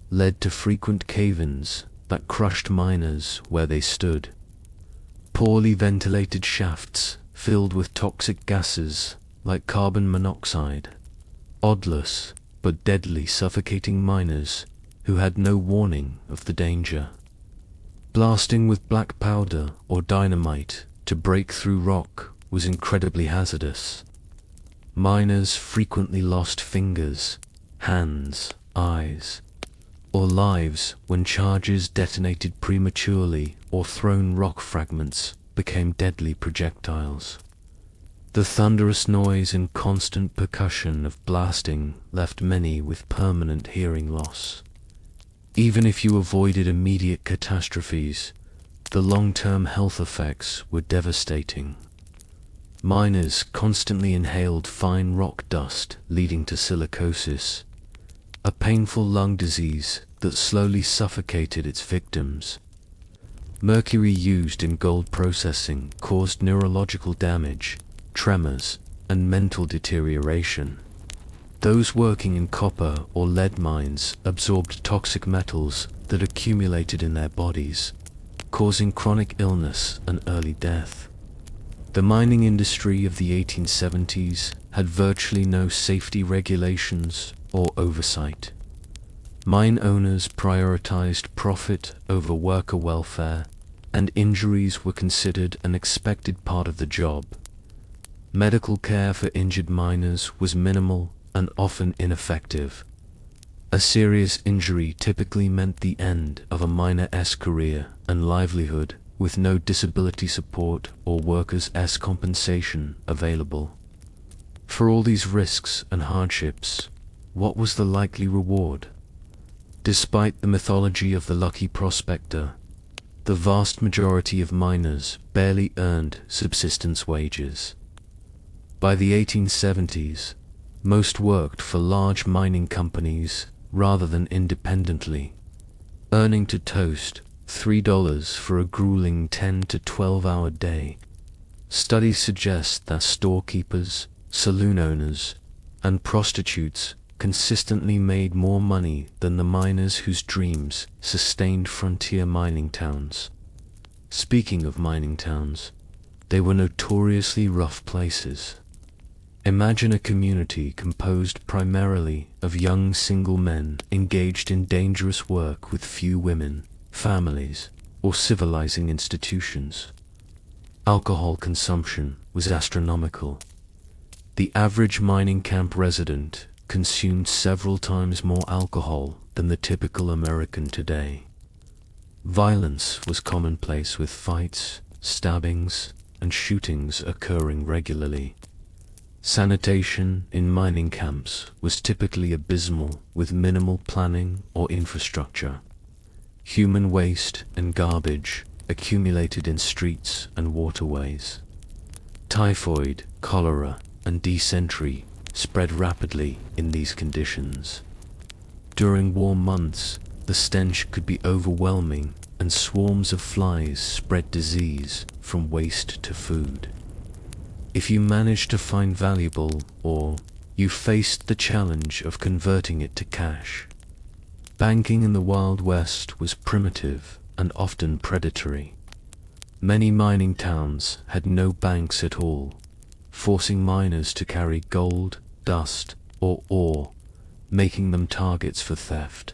led to frequent cave-ins that crushed miners where they stood. Poorly ventilated shafts filled with toxic gases like carbon monoxide. Odorless but deadly suffocating miners who had no warning of the danger. Blasting with black powder or dynamite to break through rock was incredibly hazardous. Miners frequently lost fingers, hands, eyes, or lives when charges detonated prematurely or thrown rock fragments became deadly projectiles. The thunderous noise and constant percussion of blasting left many with permanent hearing loss. Even if you avoided immediate catastrophes, the long-term health effects were devastating. Miners constantly inhaled fine rock dust, leading to silicosis, a painful lung disease that slowly suffocated its victims. Mercury used in gold processing caused neurological damage, tremors, and mental deterioration. Those working in copper or lead mines absorbed toxic metals that accumulated in their bodies, causing chronic illness and early death. The mining industry of the 1870s had virtually no safety regulations or oversight. Mine owners prioritized profit over worker welfare, and injuries were considered an expected part of the job. Medical care for injured miners was minimal, and often ineffective. A serious injury typically meant the end of a miner's career and livelihood, with no disability support or workers' compensation available. For all these risks and hardships, what was the likely reward? Despite the mythology of the lucky prospector, the vast majority of miners barely earned subsistence wages. By the 1870s, most worked for large mining companies rather than independently, earning to toast $3 for a grueling 10 to 12-hour day. Studies suggest that storekeepers, saloon owners, and prostitutes consistently made more money than the miners whose dreams sustained frontier mining towns. Speaking of mining towns, they were notoriously rough places. Imagine a community composed primarily of young single men engaged in dangerous work with few women, families, or civilizing institutions. Alcohol consumption was astronomical. The average mining camp resident consumed several times more alcohol than the typical American today. Violence was commonplace, with fights, stabbings, and shootings occurring regularly. Sanitation in mining camps was typically abysmal, with minimal planning or infrastructure. Human waste and garbage accumulated in streets and waterways. Typhoid, cholera, and dysentery spread rapidly in these conditions. During warm months, the stench could be overwhelming, and swarms of flies spread disease from waste to food. If you managed to find valuable ore, you faced the challenge of converting it to cash. Banking in the Wild West was primitive and often predatory. Many mining towns had no banks at all, forcing miners to carry gold, dust, or ore, making them targets for theft.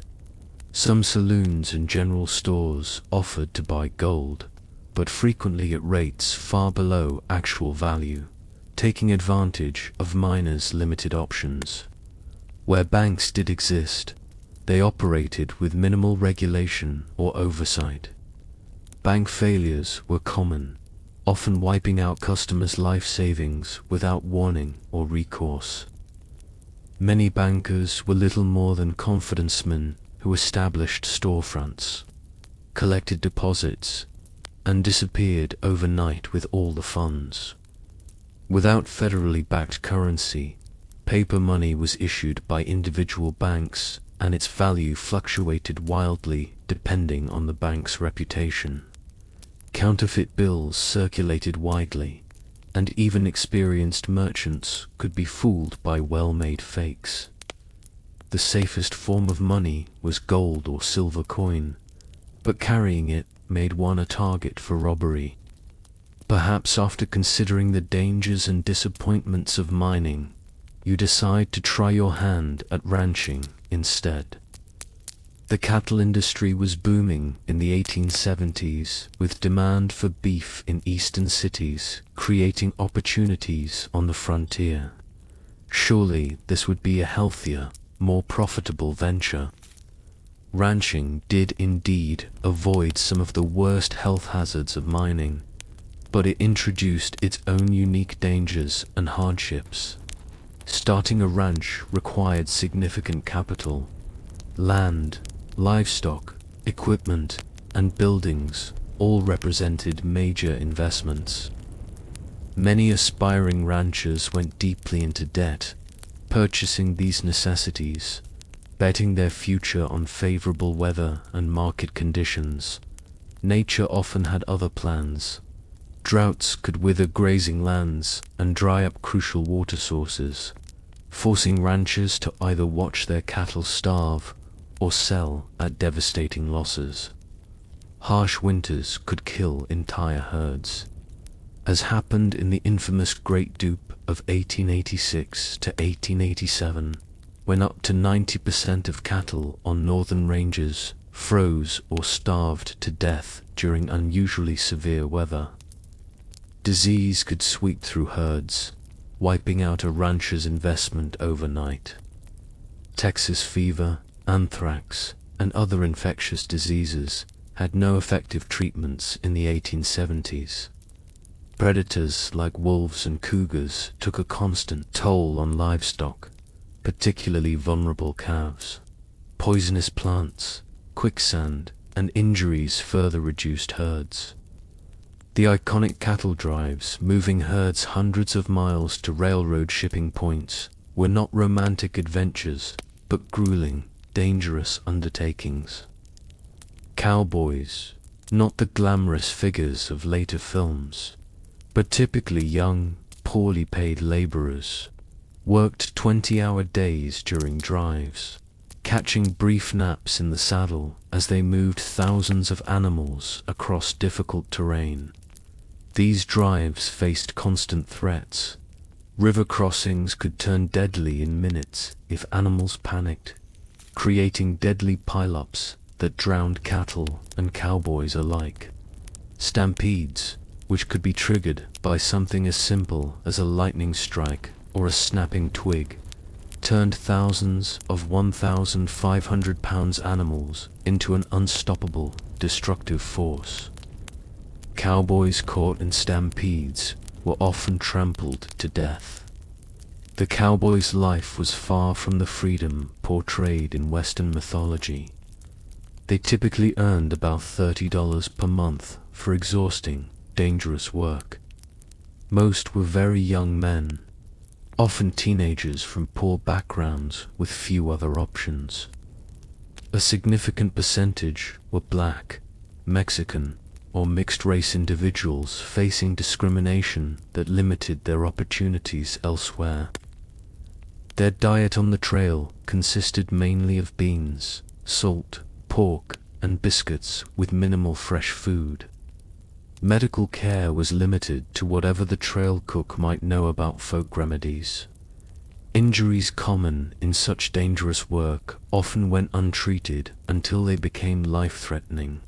Some saloons and general stores offered to buy gold, but frequently at rates far below actual value, taking advantage of miners' limited options. Where banks did exist, they operated with minimal regulation or oversight. Bank failures were common, often wiping out customers' life savings without warning or recourse. Many bankers were little more than confidence men who established storefronts, collected deposits, and disappeared overnight with all the funds. Without federally backed currency, paper money was issued by individual banks, and its value fluctuated wildly depending on the bank's reputation. Counterfeit bills circulated widely, and even experienced merchants could be fooled by well-made fakes. The safest form of money was gold or silver coin, but carrying it made one a target for robbery. Perhaps after considering the dangers and disappointments of mining, you decide to try your hand at ranching instead. The cattle industry was booming in the 1870s, with demand for beef in eastern cities creating opportunities on the frontier. Surely this would be a healthier, more profitable venture. Ranching did indeed avoid some of the worst health hazards of mining, but it introduced its own unique dangers and hardships. Starting a ranch required significant capital. Land, livestock, equipment, and buildings all represented major investments. Many aspiring ranchers went deeply into debt, purchasing these necessities, betting their future on favorable weather and market conditions. Nature often had other plans. Droughts could wither grazing lands and dry up crucial water sources, forcing ranchers to either watch their cattle starve or sell at devastating losses. Harsh winters could kill entire herds, as happened in the infamous Great Dupe of 1886 to 1887, when up to 90% of cattle on northern ranges froze or starved to death during unusually severe weather. Disease could sweep through herds, wiping out a rancher's investment overnight. Texas fever, anthrax, and other infectious diseases had no effective treatments in the 1870s. Predators like wolves and cougars took a constant toll on livestock, particularly vulnerable calves. Poisonous plants, quicksand, and injuries further reduced herds. The iconic cattle drives, moving herds hundreds of miles to railroad shipping points, were not romantic adventures, but grueling, dangerous undertakings. Cowboys, not the glamorous figures of later films, but typically young, poorly paid laborers, worked 20-hour days during drives, catching brief naps in the saddle as they moved thousands of animals across difficult terrain. These drives faced constant threats. River crossings could turn deadly in minutes if animals panicked, creating deadly pileups that drowned cattle and cowboys alike. Stampedes, which could be triggered by something as simple as a lightning strike or a snapping twig, turned thousands of 1,500-pound animals into an unstoppable, destructive force. Cowboys caught in stampedes were often trampled to death. The cowboy's life was far from the freedom portrayed in Western mythology. They typically earned about $30 per month for exhausting, dangerous work. Most were very young men, often teenagers from poor backgrounds with few other options. A significant percentage were black, Mexican, or mixed-race individuals facing discrimination that limited their opportunities elsewhere. Their diet on the trail consisted mainly of beans, salt, pork, and biscuits with minimal fresh food. Medical care was limited to whatever the trail cook might know about folk remedies. Injuries common in such dangerous work often went untreated until they became life-threatening.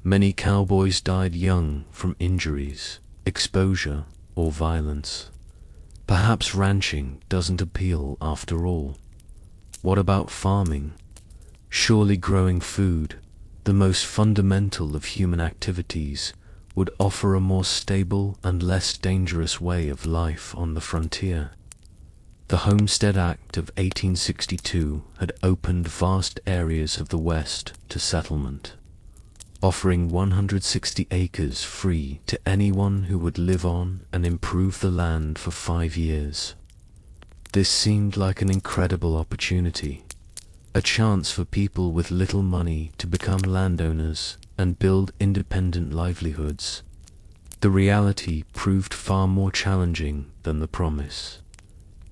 Many cowboys died young from injuries, exposure, or violence. Perhaps ranching doesn't appeal after all. What about farming? Surely growing food, the most fundamental of human activities, would offer a more stable and less dangerous way of life on the frontier. The Homestead Act of 1862 had opened vast areas of the West to settlement, offering 160 acres free to anyone who would live on and improve the land for 5 years. This seemed like an incredible opportunity, a chance for people with little money to become landowners and build independent livelihoods. The reality proved far more challenging than the promise.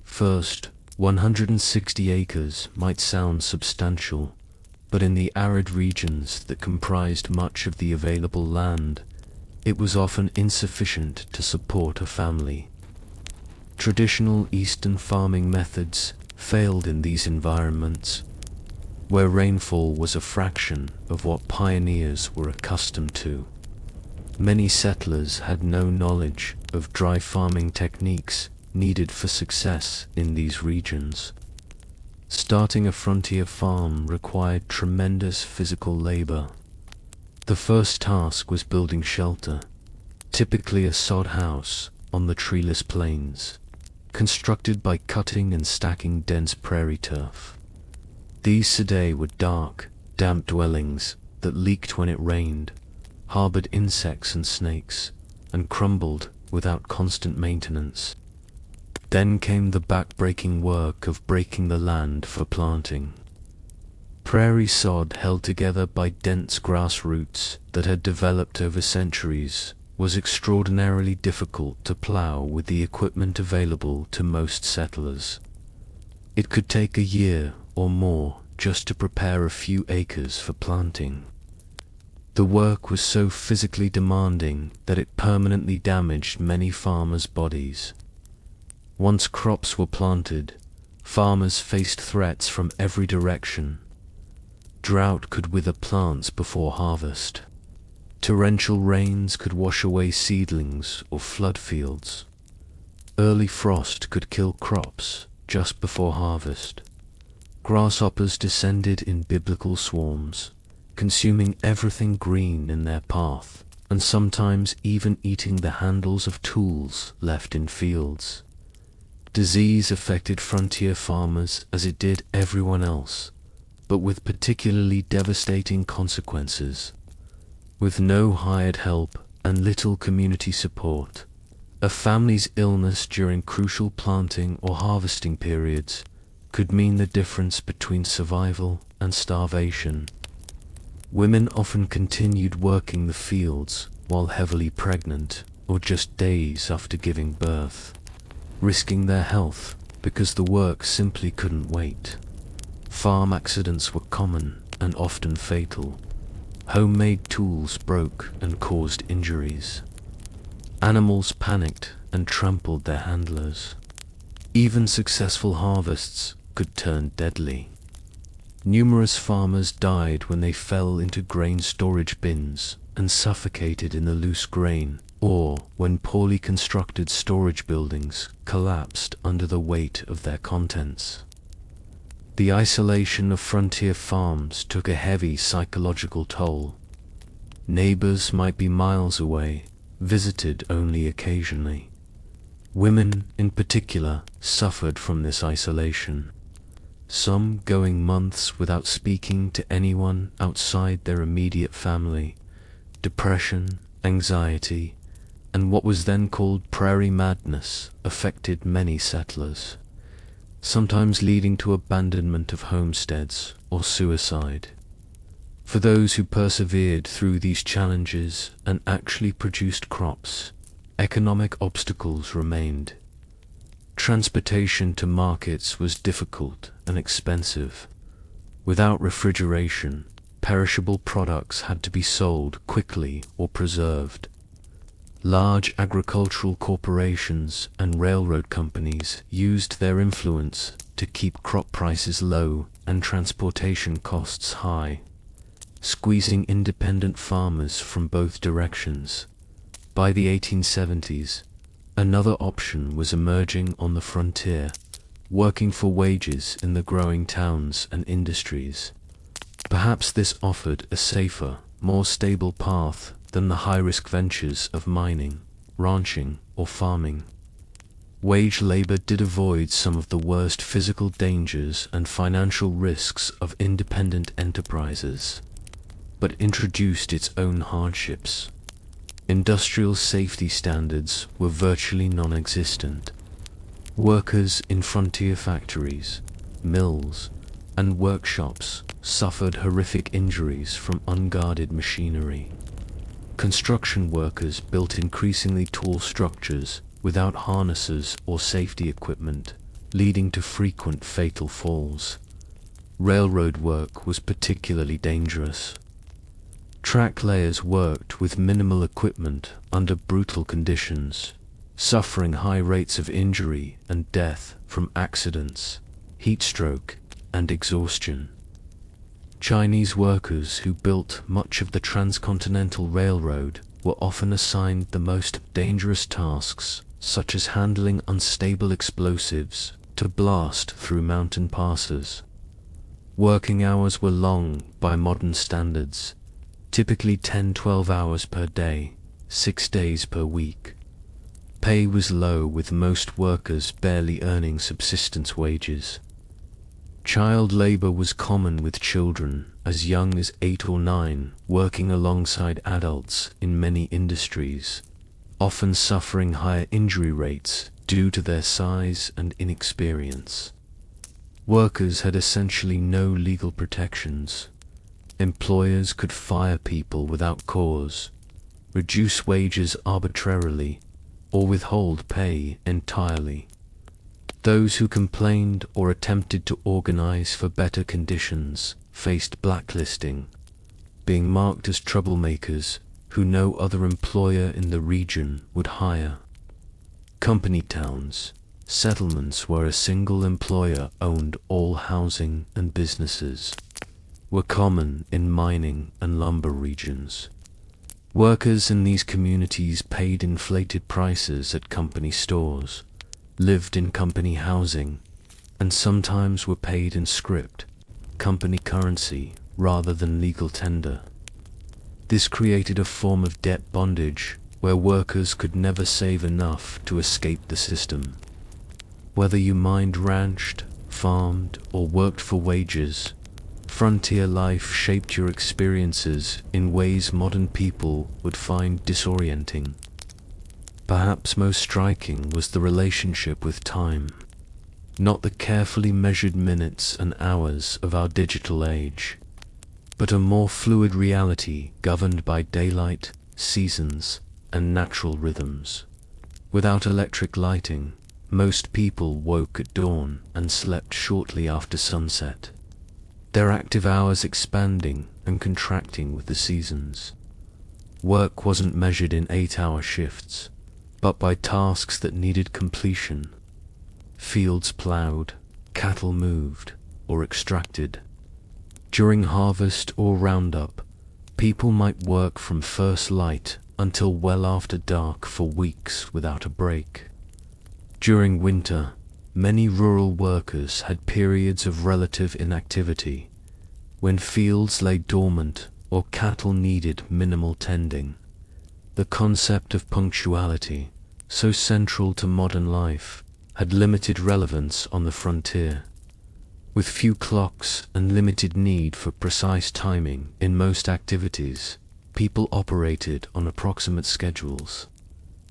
First, 160 acres might sound substantial, but in the arid regions that comprised much of the available land, it was often insufficient to support a family. Traditional Eastern farming methods failed in these environments, where rainfall was a fraction of what pioneers were accustomed to. Many settlers had no knowledge of dry farming techniques needed for success in these regions. Starting a frontier farm required tremendous physical labor. The first task was building shelter, typically a sod house on the treeless plains, constructed by cutting and stacking dense prairie turf. These sadae were dark, damp dwellings that leaked when it rained, harbored insects and snakes, and crumbled without constant maintenance. Then came the back-breaking work of breaking the land for planting. Prairie sod held together by dense grass roots that had developed over centuries was extraordinarily difficult to plow with the equipment available to most settlers. It could take a year or more just to prepare a few acres for planting. The work was so physically demanding that it permanently damaged many farmers' bodies. Once crops were planted, farmers faced threats from every direction. Drought could wither plants before harvest. Torrential rains could wash away seedlings or flood fields. Early frost could kill crops just before harvest. Grasshoppers descended in biblical swarms, consuming everything green in their path, and sometimes even eating the handles of tools left in fields. Disease affected frontier farmers as it did everyone else, but with particularly devastating consequences. With no hired help and little community support, a family's illness during crucial planting or harvesting periods could mean the difference between survival and starvation. Women often continued working the fields while heavily pregnant or just days after giving birth, risking their health because the work simply couldn't wait. Farm accidents were common and often fatal. Homemade tools broke and caused injuries. Animals panicked and trampled their handlers. Even successful harvests could turn deadly. Numerous farmers died when they fell into grain storage bins and suffocated in the loose grain, or when poorly constructed storage buildings collapsed under the weight of their contents. The isolation of frontier farms took a heavy psychological toll. Neighbors might be miles away, visited only occasionally. Women, in particular, suffered from this isolation, some going months without speaking to anyone outside their immediate family. Depression, anxiety, and what was then called prairie madness affected many settlers, sometimes leading to abandonment of homesteads or suicide. For those who persevered through these challenges and actually produced crops, economic obstacles remained. Transportation to markets was difficult and expensive. Without refrigeration, perishable products had to be sold quickly or preserved. Large agricultural corporations and railroad companies used their influence to keep crop prices low and transportation costs high, squeezing independent farmers from both directions. By the 1870s, another option was emerging on the frontier, working for wages in the growing towns and industries. Perhaps this offered a safer, more stable path than the high-risk ventures of mining, ranching, or farming. Wage labor did avoid some of the worst physical dangers and financial risks of independent enterprises, but introduced its own hardships. Industrial safety standards were virtually non-existent. Workers in frontier factories, mills, and workshops suffered horrific injuries from unguarded machinery. Construction workers built increasingly tall structures without harnesses or safety equipment, leading to frequent fatal falls. Railroad work was particularly dangerous. Track layers worked with minimal equipment under brutal conditions, suffering high rates of injury and death from accidents, heat stroke, and exhaustion. Chinese workers who built much of the transcontinental railroad were often assigned the most dangerous tasks, such as handling unstable explosives to blast through mountain passes. Working hours were long by modern standards, typically 10-12 hours per day, 6 days per week. Pay was low, with most workers barely earning subsistence wages. Child labor was common, with children as young as 8 or 9 working alongside adults in many industries, often suffering higher injury rates due to their size and inexperience. Workers had essentially no legal protections. Employers could fire people without cause, reduce wages arbitrarily, or withhold pay entirely. Those who complained or attempted to organize for better conditions faced blacklisting, being marked as troublemakers who no other employer in the region would hire. Company towns, settlements where a single employer owned all housing and businesses, were common in mining and lumber regions. Workers in these communities paid inflated prices at company stores, lived in company housing, and sometimes were paid in script, company currency, rather than legal tender. This created a form of debt bondage where workers could never save enough to escape the system. Whether you mined, ranched, farmed, or worked for wages, frontier life shaped your experiences in ways modern people would find disorienting. Perhaps most striking was the relationship with time. Not the carefully measured minutes and hours of our digital age, but a more fluid reality governed by daylight, seasons, and natural rhythms. Without electric lighting, most people woke at dawn and slept shortly after sunset, their active hours expanding and contracting with the seasons. Work wasn't measured in 8-hour shifts, but by tasks that needed completion. Fields plowed, cattle moved, or extracted. During harvest or roundup, people might work from first light until well after dark for weeks without a break. During winter, many rural workers had periods of relative inactivity, when fields lay dormant or cattle needed minimal tending. The concept of punctuality, so central to modern life, had limited relevance on the frontier. With few clocks and limited need for precise timing in most activities, people operated on approximate schedules.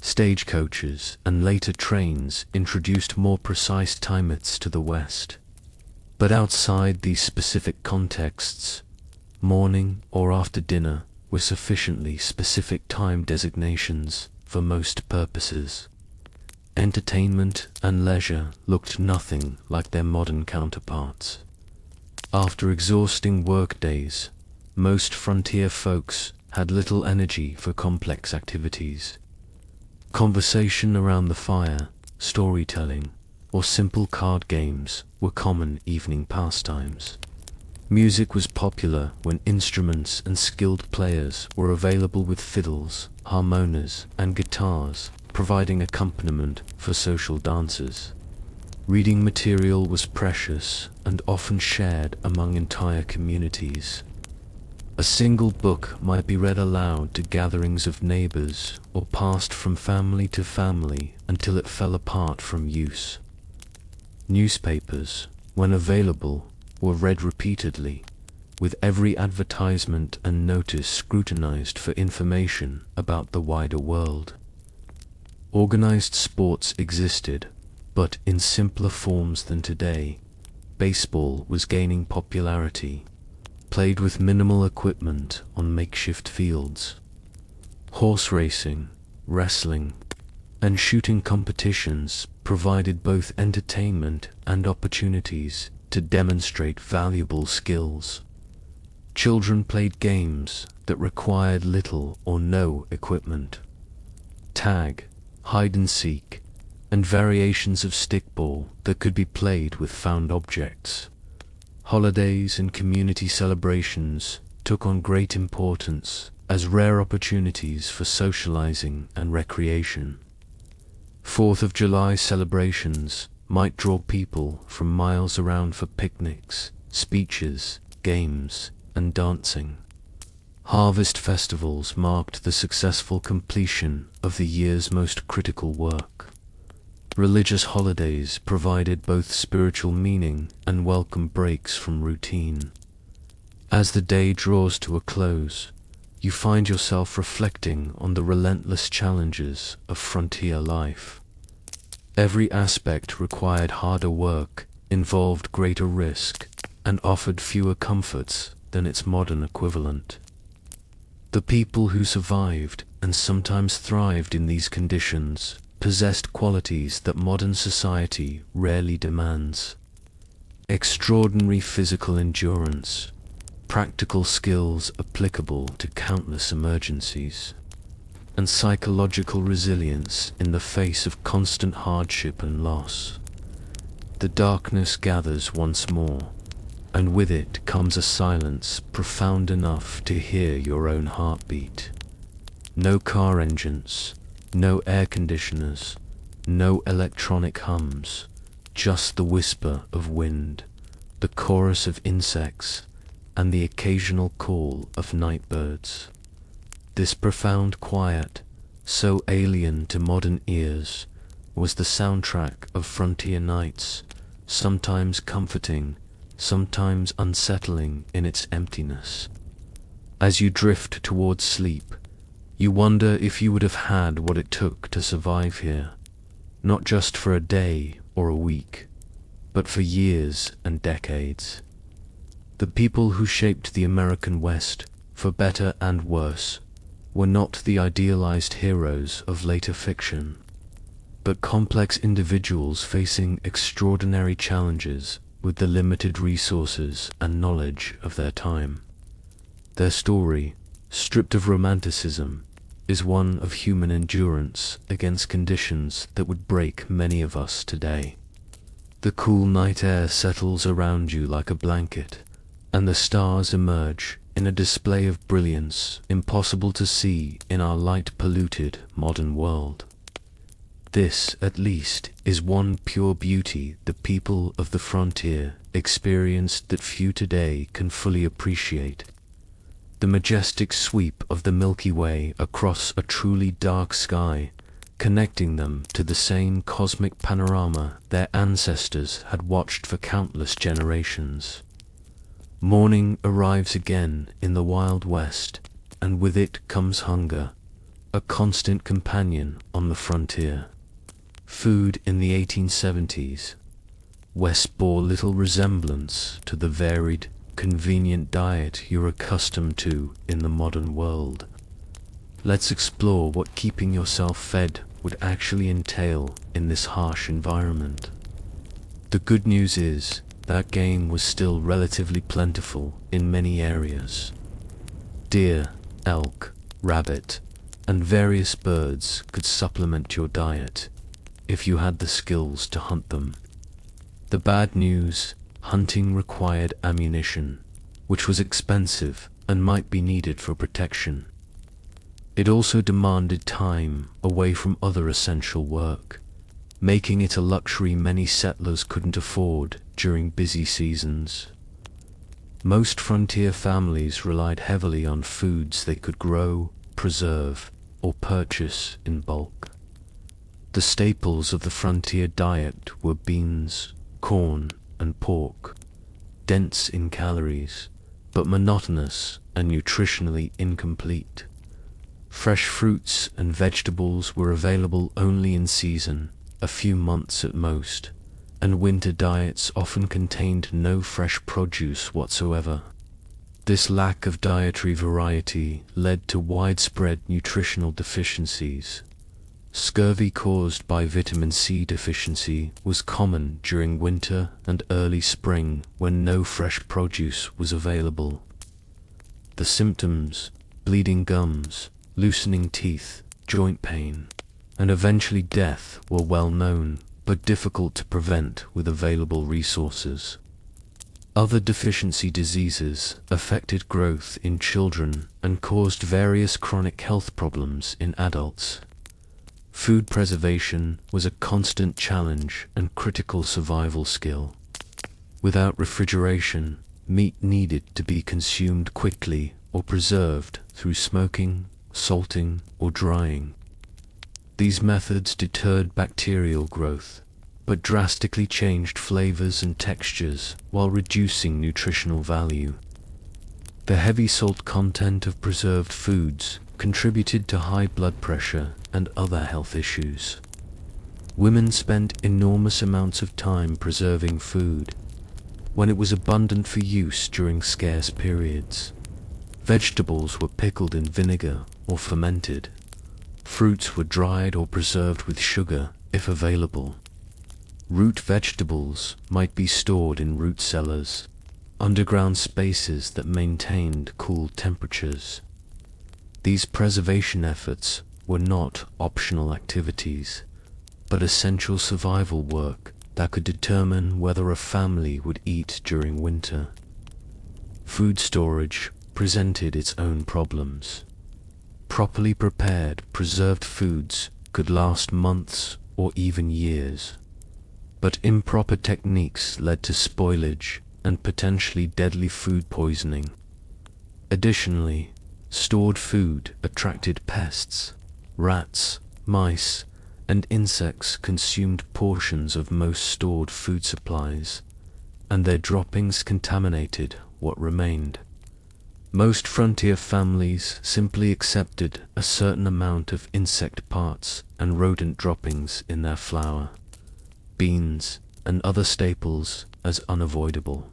Stagecoaches and later trains introduced more precise timets to the West. But outside these specific contexts, morning or after dinner were sufficiently specific time designations for most purposes. Entertainment and leisure looked nothing like their modern counterparts. After exhausting work days, most frontier folks had little energy for complex activities. Conversation around the fire, storytelling, or simple card games were common evening pastimes. Music was popular when instruments and skilled players were available with fiddles, harmonas, and guitars, providing accompaniment for social dances. Reading material was precious and often shared among entire communities. A single book might be read aloud to gatherings of neighbors or passed from family to family until it fell apart from use. Newspapers, when available, were read repeatedly, with every advertisement and notice scrutinized for information about the wider world. Organized sports existed, but in simpler forms than today. Baseball was gaining popularity, played with minimal equipment on makeshift fields. Horse racing, wrestling, and shooting competitions provided both entertainment and opportunities to demonstrate valuable skills. Children played games that required little or no equipment. Tag, hide and seek, and variations of stickball that could be played with found objects. Holidays and community celebrations took on great importance as rare opportunities for socializing and recreation. 4th of July celebrations might draw people from miles around for picnics, speeches, games, and dancing. Harvest festivals marked the successful completion of the year's most critical work. Religious holidays provided both spiritual meaning and welcome breaks from routine. As the day draws to a close, you find yourself reflecting on the relentless challenges of frontier life. Every aspect required harder work, involved greater risk, and offered fewer comforts than its modern equivalent. The people who survived and sometimes thrived in these conditions possessed qualities that modern society rarely demands. Extraordinary physical endurance, practical skills applicable to countless emergencies, and psychological resilience in the face of constant hardship and loss. The darkness gathers once more, and with it comes a silence profound enough to hear your own heartbeat. No car engines, no air conditioners, no electronic hums, just the whisper of wind, the chorus of insects, and the occasional call of night birds. This profound quiet, so alien to modern ears, was the soundtrack of frontier nights, sometimes comforting, sometimes unsettling in its emptiness. As you drift towards sleep, you wonder if you would have had what it took to survive here, not just for a day or a week, but for years and decades. The people who shaped the American West, for better and worse, were not the idealized heroes of later fiction, but complex individuals facing extraordinary challenges with the limited resources and knowledge of their time. Their story, stripped of romanticism, is one of human endurance against conditions that would break many of us today. The cool night air settles around you like a blanket, and the stars emerge in a display of brilliance impossible to see in our light-polluted modern world. This, at least, is one pure beauty the people of the frontier experienced that few today can fully appreciate. The majestic sweep of the Milky Way across a truly dark sky, connecting them to the same cosmic panorama their ancestors had watched for countless generations. Morning arrives again in the Wild West, and with it comes hunger, a constant companion on the frontier. Food in the 1870s. West bore little resemblance to the varied, convenient diet you're accustomed to in the modern world. Let's explore what keeping yourself fed would actually entail in this harsh environment. The good news is that game was still relatively plentiful in many areas. Deer, elk, rabbit, and various birds could supplement your diet if you had the skills to hunt them. The bad news: hunting required ammunition, which was expensive and might be needed for protection. It also demanded time away from other essential work, making it a luxury many settlers couldn't afford during busy seasons. Most frontier families relied heavily on foods they could grow, preserve, or purchase in bulk. The staples of the frontier diet were beans, corn, and pork, dense in calories, but monotonous and nutritionally incomplete. Fresh fruits and vegetables were available only in season, a few months at most, and winter diets often contained no fresh produce whatsoever. This lack of dietary variety led to widespread nutritional deficiencies. Scurvy caused by vitamin C deficiency was common during winter and early spring when no fresh produce was available. The symptoms: bleeding gums, loosening teeth, joint pain, and eventually death were well known, but difficult to prevent with available resources. Other deficiency diseases affected growth in children and caused various chronic health problems in adults. Food preservation was a constant challenge and critical survival skill. Without refrigeration, meat needed to be consumed quickly or preserved through smoking, salting, or drying. These methods deterred bacterial growth, but drastically changed flavors and textures while reducing nutritional value. The heavy salt content of preserved foods contributed to high blood pressure and other health issues. Women spent enormous amounts of time preserving food when it was abundant for use during scarce periods. Vegetables were pickled in vinegar or fermented. Fruits were dried or preserved with sugar if available. Root vegetables might be stored in root cellars, underground spaces that maintained cool temperatures. These preservation efforts were not optional activities, but essential survival work that could determine whether a family would eat during winter. Food storage presented its own problems. Properly prepared, preserved foods could last months or even years. But improper techniques led to spoilage and potentially deadly food poisoning. Additionally, stored food attracted pests. Rats, mice, and insects consumed portions of most stored food supplies, and their droppings contaminated what remained. Most frontier families simply accepted a certain amount of insect parts and rodent droppings in their flour, beans, and other staples as unavoidable.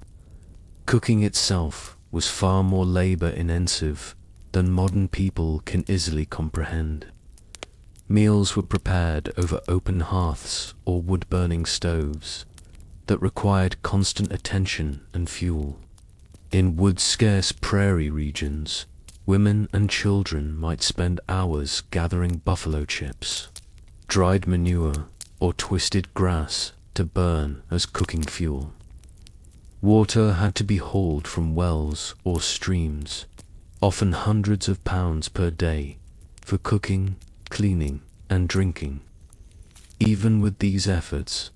Cooking itself was far more labor-intensive than modern people can easily comprehend. Meals were prepared over open hearths or wood-burning stoves that required constant attention and fuel. In wood-scarce prairie regions, women and children might spend hours gathering buffalo chips, dried manure, or twisted grass to burn as cooking fuel. Water had to be hauled from wells or streams, often hundreds of pounds per day, for cooking, cleaning, and drinking. Even with these efforts,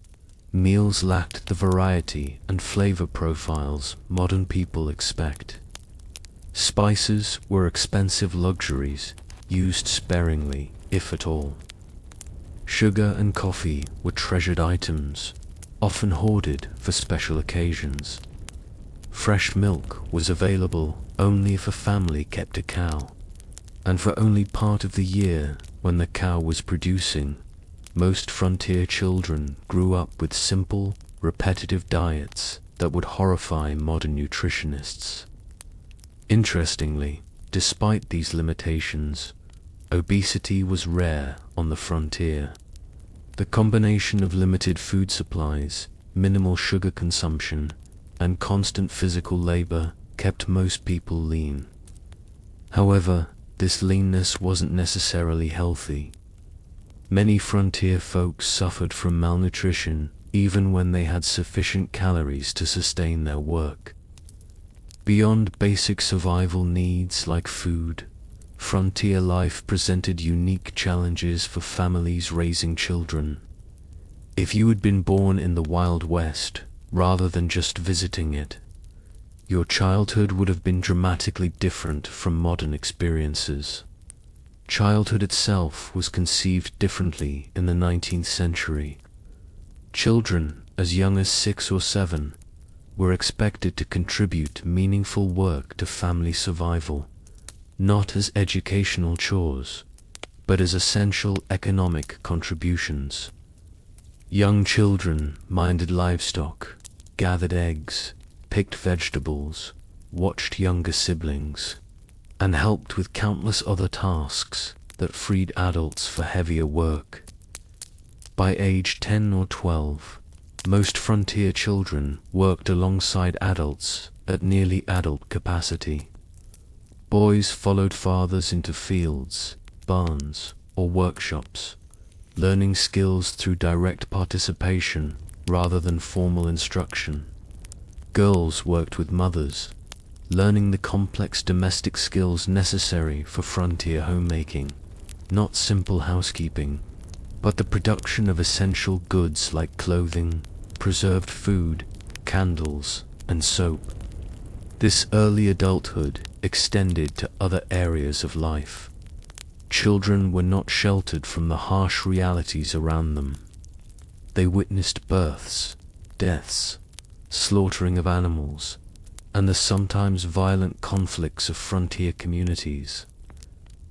meals lacked the variety and flavor profiles modern people expect. Spices were expensive luxuries, used sparingly, if at all. Sugar and coffee were treasured items, often hoarded for special occasions. Fresh milk was available only if a family kept a cow, and for only part of the year when the cow was producing. Most frontier children grew up with simple, repetitive diets that would horrify modern nutritionists. Interestingly, despite these limitations, obesity was rare on the frontier. The combination of limited food supplies, minimal sugar consumption, and constant physical labor kept most people lean. However, this leanness wasn't necessarily healthy. Many frontier folks suffered from malnutrition even when they had sufficient calories to sustain their work. Beyond basic survival needs like food, frontier life presented unique challenges for families raising children. If you had been born in the Wild West, rather than just visiting it, your childhood would have been dramatically different from modern experiences. Childhood itself was conceived differently in the 19th century. Children, as young as 6 or 7, were expected to contribute meaningful work to family survival, not as educational chores, but as essential economic contributions. Young children minded livestock, gathered eggs, picked vegetables, watched younger siblings, and helped with countless other tasks that freed adults for heavier work. By age 10 or 12, most frontier children worked alongside adults at nearly adult capacity. Boys followed fathers into fields, barns, or workshops, learning skills through direct participation rather than formal instruction. Girls worked with mothers, learning the complex domestic skills necessary for frontier homemaking, not simple housekeeping, but the production of essential goods like clothing, preserved food, candles, and soap. This early adulthood extended to other areas of life. Children were not sheltered from the harsh realities around them. They witnessed births, deaths, slaughtering of animals, and the sometimes violent conflicts of frontier communities.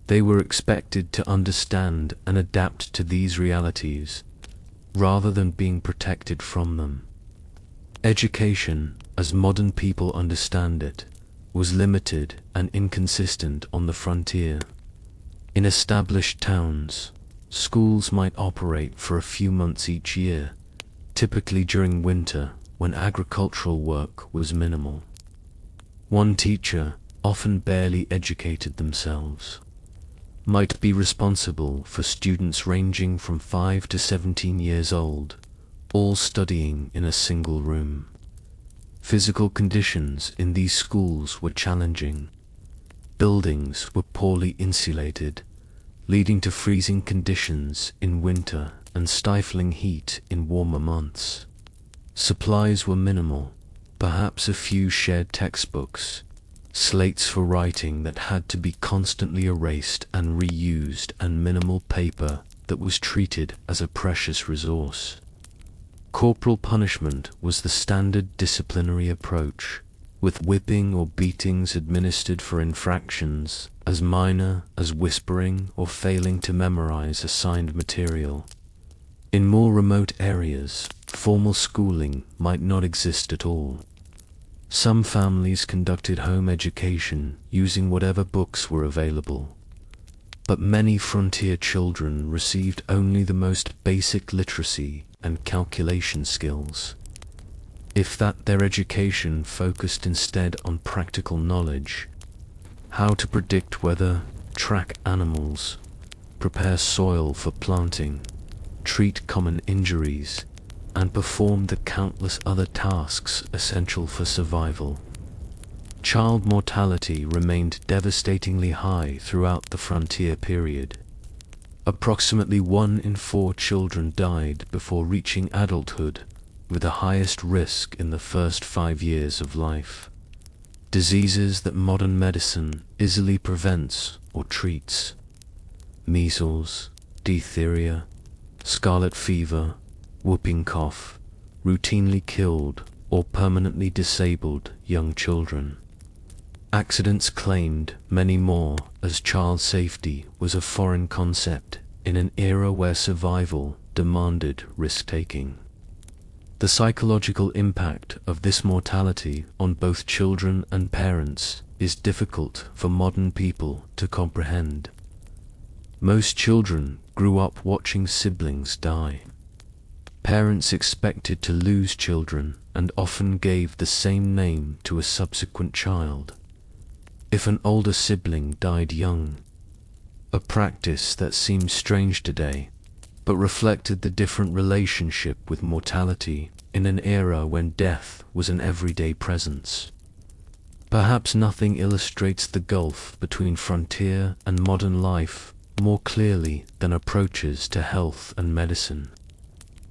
They were expected to understand and adapt to these realities, rather than being protected from them. Education, as modern people understand it, was limited and inconsistent on the frontier. In established towns, schools might operate for a few months each year, typically during winter when agricultural work was minimal. One teacher, often barely educated themselves, might be responsible for students ranging from 5 to 17 years old, all studying in a single room. Physical conditions in these schools were challenging. Buildings were poorly insulated, leading to freezing conditions in winter and stifling heat in warmer months. Supplies were minimal, perhaps a few shared textbooks, slates for writing that had to be constantly erased and reused, and minimal paper that was treated as a precious resource. Corporal punishment was the standard disciplinary approach, with whipping or beatings administered for infractions as minor as whispering or failing to memorize assigned material. In more remote areas, formal schooling might not exist at all. Some families conducted home education using whatever books were available, but many frontier children received only the most basic literacy and calculation skills. If that, their education focused instead on practical knowledge, how to predict weather, track animals, prepare soil for planting, treat common injuries, and perform the countless other tasks essential for survival. Child mortality remained devastatingly high throughout the frontier period. Approximately 1 in 4 children died before reaching adulthood, with the highest risk in the first 5 years of life. Diseases that modern medicine easily prevents or treats: measles, diphtheria, scarlet fever, whooping cough, routinely killed or permanently disabled young children. Accidents claimed many more, as child safety was a foreign concept in an era where survival demanded risk-taking. The psychological impact of this mortality on both children and parents is difficult for modern people to comprehend. Most children grew up watching siblings die. Parents expected to lose children and often gave the same name to a subsequent child if an older sibling died young, a practice that seems strange today, but reflected the different relationship with mortality in an era when death was an everyday presence. Perhaps nothing illustrates the gulf between frontier and modern life more clearly than approaches to health and medicine.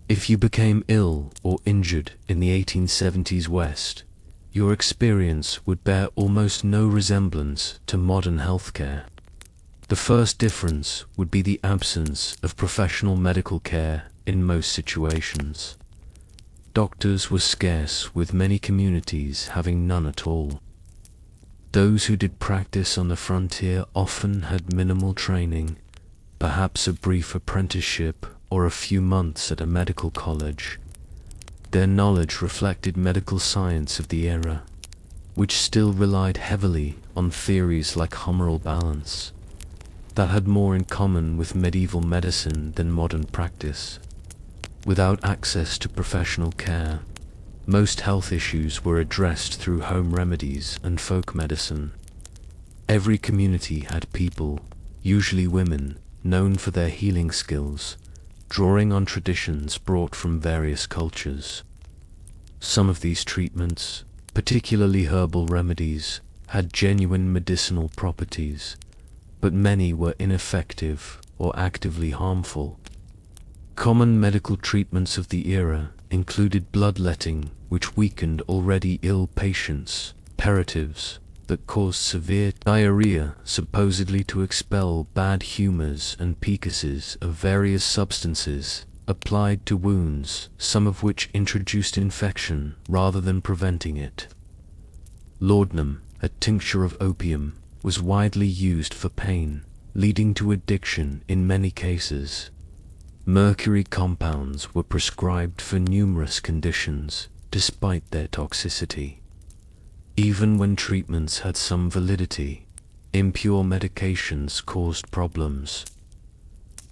If you became ill or injured in the 1870s West, your experience would bear almost no resemblance to modern healthcare. The first difference would be the absence of professional medical care in most situations. Doctors were scarce, with many communities having none at all. Those who did practice on the frontier often had minimal training, perhaps a brief apprenticeship or a few months at a medical college. Their knowledge reflected medical science of the era, which still relied heavily on theories like humoral balance, that had more in common with medieval medicine than modern practice. Without access to professional care, most health issues were addressed through home remedies and folk medicine. Every community had people, usually women, known for their healing skills, drawing on traditions brought from various cultures. Some of these treatments, particularly herbal remedies, had genuine medicinal properties, but many were ineffective or actively harmful. Common medical treatments of the era included bloodletting, which weakened already ill patients, operatives that caused severe diarrhea, supposedly to expel bad humors, and pecases of various substances applied to wounds, some of which introduced infection rather than preventing it. Laudanum, a tincture of opium, was widely used for pain, leading to addiction in many cases. Mercury compounds were prescribed for numerous conditions, despite their toxicity. Even when treatments had some validity, impure medications caused problems.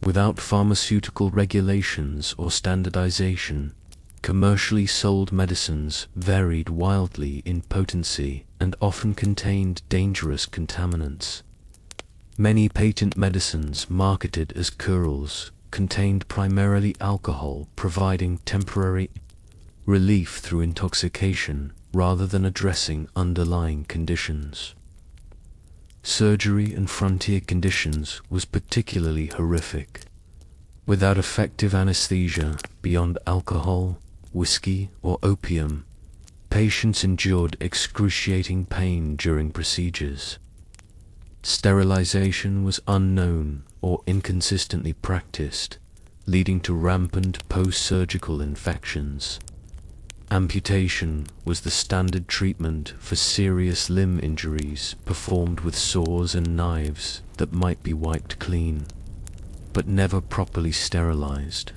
Without pharmaceutical regulations or standardization, commercially sold medicines varied wildly in potency and often contained dangerous contaminants. Many patent medicines marketed as cure-alls contained primarily alcohol, providing temporary relief through intoxication rather than addressing underlying conditions. Surgery in frontier conditions was particularly horrific. Without effective anesthesia beyond alcohol, whiskey, or opium, patients endured excruciating pain during procedures. Sterilization was unknown or inconsistently practiced, leading to rampant post-surgical infections. Amputation was the standard treatment for serious limb injuries performed with saws and knives that might be wiped clean, but never properly sterilized.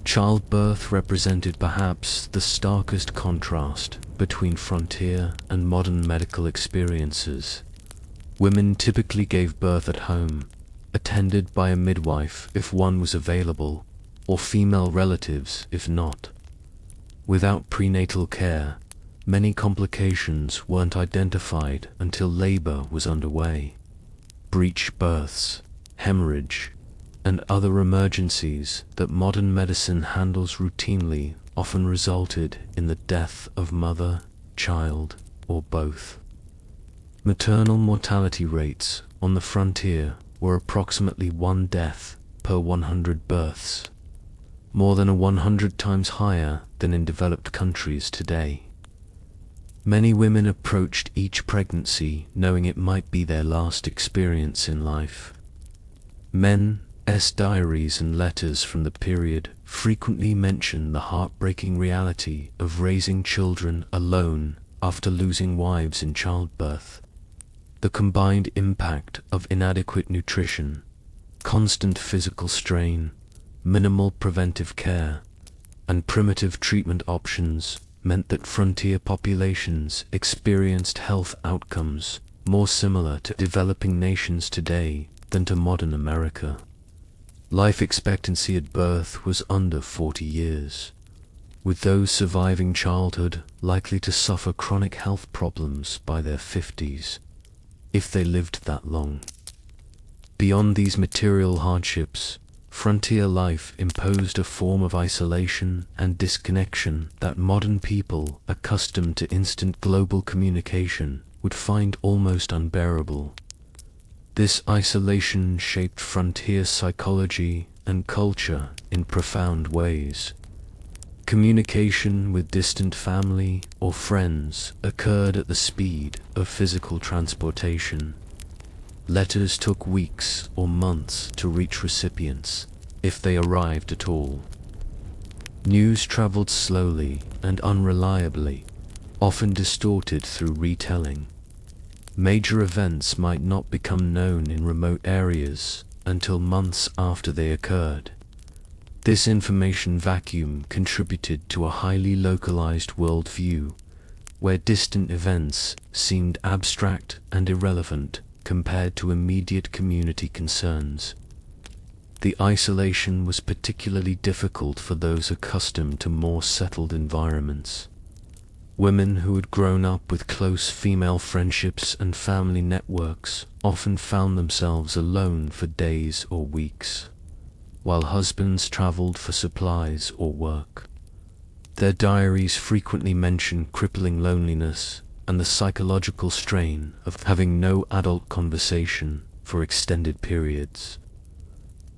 Childbirth represented perhaps the starkest contrast between frontier and modern medical experiences. Women typically gave birth at home, attended by a midwife if one was available, or female relatives if not. Without prenatal care, many complications weren't identified until labor was underway. Breech births, hemorrhage, and other emergencies that modern medicine handles routinely often resulted in the death of mother, child, or both. Maternal mortality rates on the frontier were approximately 1 death per 100 births, more than 100 times higher than in developed countries today. Many women approached each pregnancy knowing it might be their last experience in life. Men's diaries and letters from the period frequently mention the heartbreaking reality of raising children alone after losing wives in childbirth. The combined impact of inadequate nutrition, constant physical strain, minimal preventive care, and primitive treatment options meant that frontier populations experienced health outcomes more similar to developing nations today than to modern America. Life expectancy at birth was under 40 years, with those surviving childhood likely to suffer chronic health problems by their 50s, if they lived that long. Beyond these material hardships, frontier life imposed a form of isolation and disconnection that modern people accustomed to instant global communication would find almost unbearable. This isolation shaped frontier psychology and culture in profound ways. Communication with distant family or friends occurred at the speed of physical transportation. Letters took weeks or months to reach recipients, if they arrived at all. News traveled slowly and unreliably, often distorted through retelling. Major events might not become known in remote areas until months after they occurred. This information vacuum contributed to a highly localized worldview, where distant events seemed abstract and irrelevant compared to immediate community concerns. The isolation was particularly difficult for those accustomed to more settled environments. Women who had grown up with close female friendships and family networks often found themselves alone for days or weeks, while husbands traveled for supplies or work. Their diaries frequently mention crippling loneliness and the psychological strain of having no adult conversation for extended periods.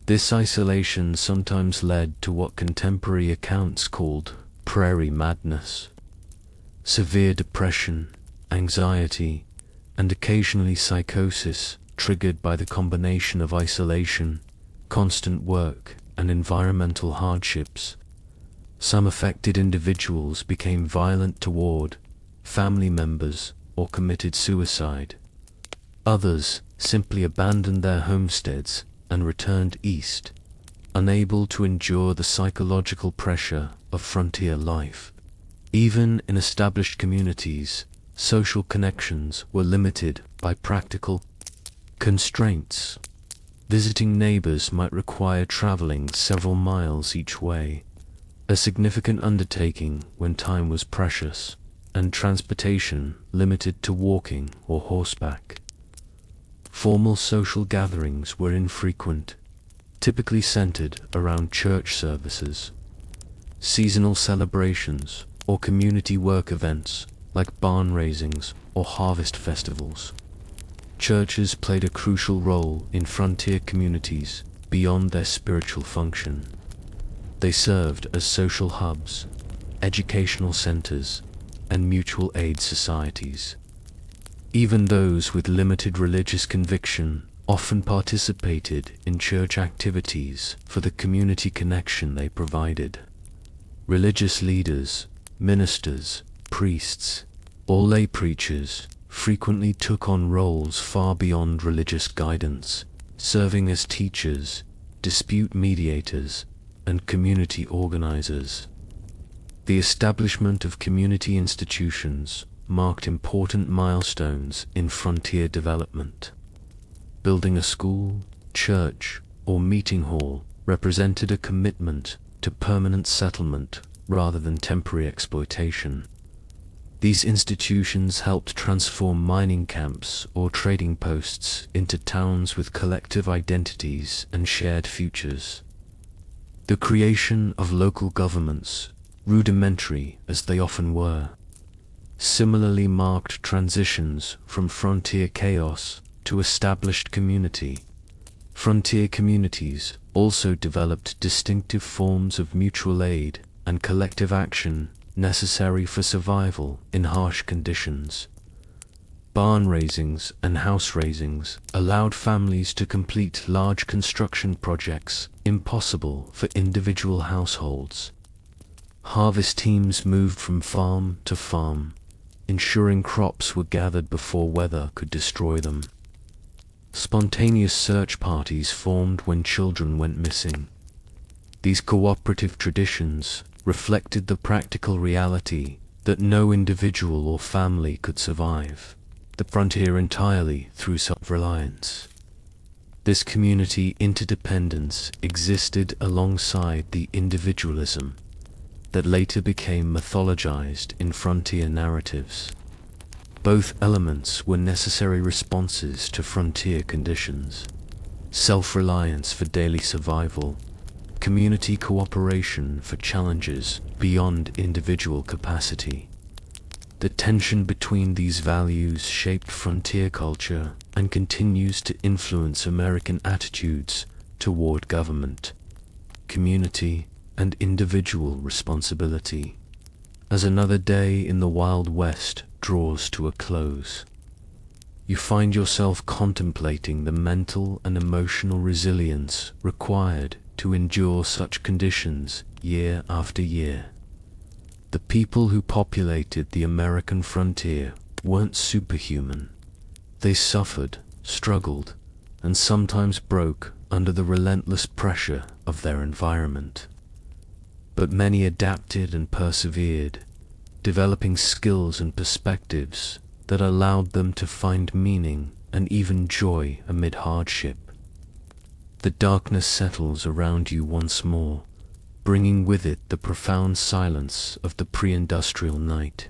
This isolation sometimes led to what contemporary accounts called prairie madness. Severe depression, anxiety, and occasionally psychosis triggered by the combination of isolation, constant work, and environmental hardships. Some affected individuals became violent toward family members or committed suicide. Others simply abandoned their homesteads and returned east, unable to endure the psychological pressure of frontier life. Even in established communities, social connections were limited by practical constraints. Visiting neighbors might require traveling several miles each way, a significant undertaking when time was precious, and transportation limited to walking or horseback. Formal social gatherings were infrequent, typically centered around church services. Seasonal celebrations or community work events like barn raisings or harvest festivals. Churches played a crucial role in frontier communities, beyond their spiritual function. They served as social hubs, educational centers, and mutual aid societies. Even those with limited religious conviction often participated in church activities for the community connection they provided. Religious leaders, ministers, priests, or lay preachers frequently took on roles far beyond religious guidance, serving as teachers, dispute mediators, and community organizers. The establishment of community institutions marked important milestones in frontier development. Building a school, church, or meeting hall represented a commitment to permanent settlement rather than temporary exploitation. These institutions helped transform mining camps or trading posts into towns with collective identities and shared futures. The creation of local governments, rudimentary as they often were, similarly marked transitions from frontier chaos to established community. Frontier communities also developed distinctive forms of mutual aid and collective action necessary for survival in harsh conditions. Barn raisings and house raisings allowed families to complete large construction projects impossible for individual households. Harvest teams moved from farm to farm, ensuring crops were gathered before weather could destroy them. Spontaneous search parties formed when children went missing. These cooperative traditions reflected the practical reality that no individual or family could survive the frontier entirely through self-reliance. This community interdependence existed alongside the individualism that later became mythologized in frontier narratives. Both elements were necessary responses to frontier conditions: self-reliance for daily survival, community cooperation for challenges beyond individual capacity. The tension between these values shaped frontier culture and continues to influence American attitudes toward government, community, and individual responsibility. As another day in the Wild West draws to a close, you find yourself contemplating the mental and emotional resilience required to endure such conditions year after year. The people who populated the American frontier weren't superhuman. They suffered, struggled, and sometimes broke under the relentless pressure of their environment. But many adapted and persevered, developing skills and perspectives that allowed them to find meaning and even joy amid hardship. The darkness settles around you once more, bringing with it the profound silence of the pre-industrial night.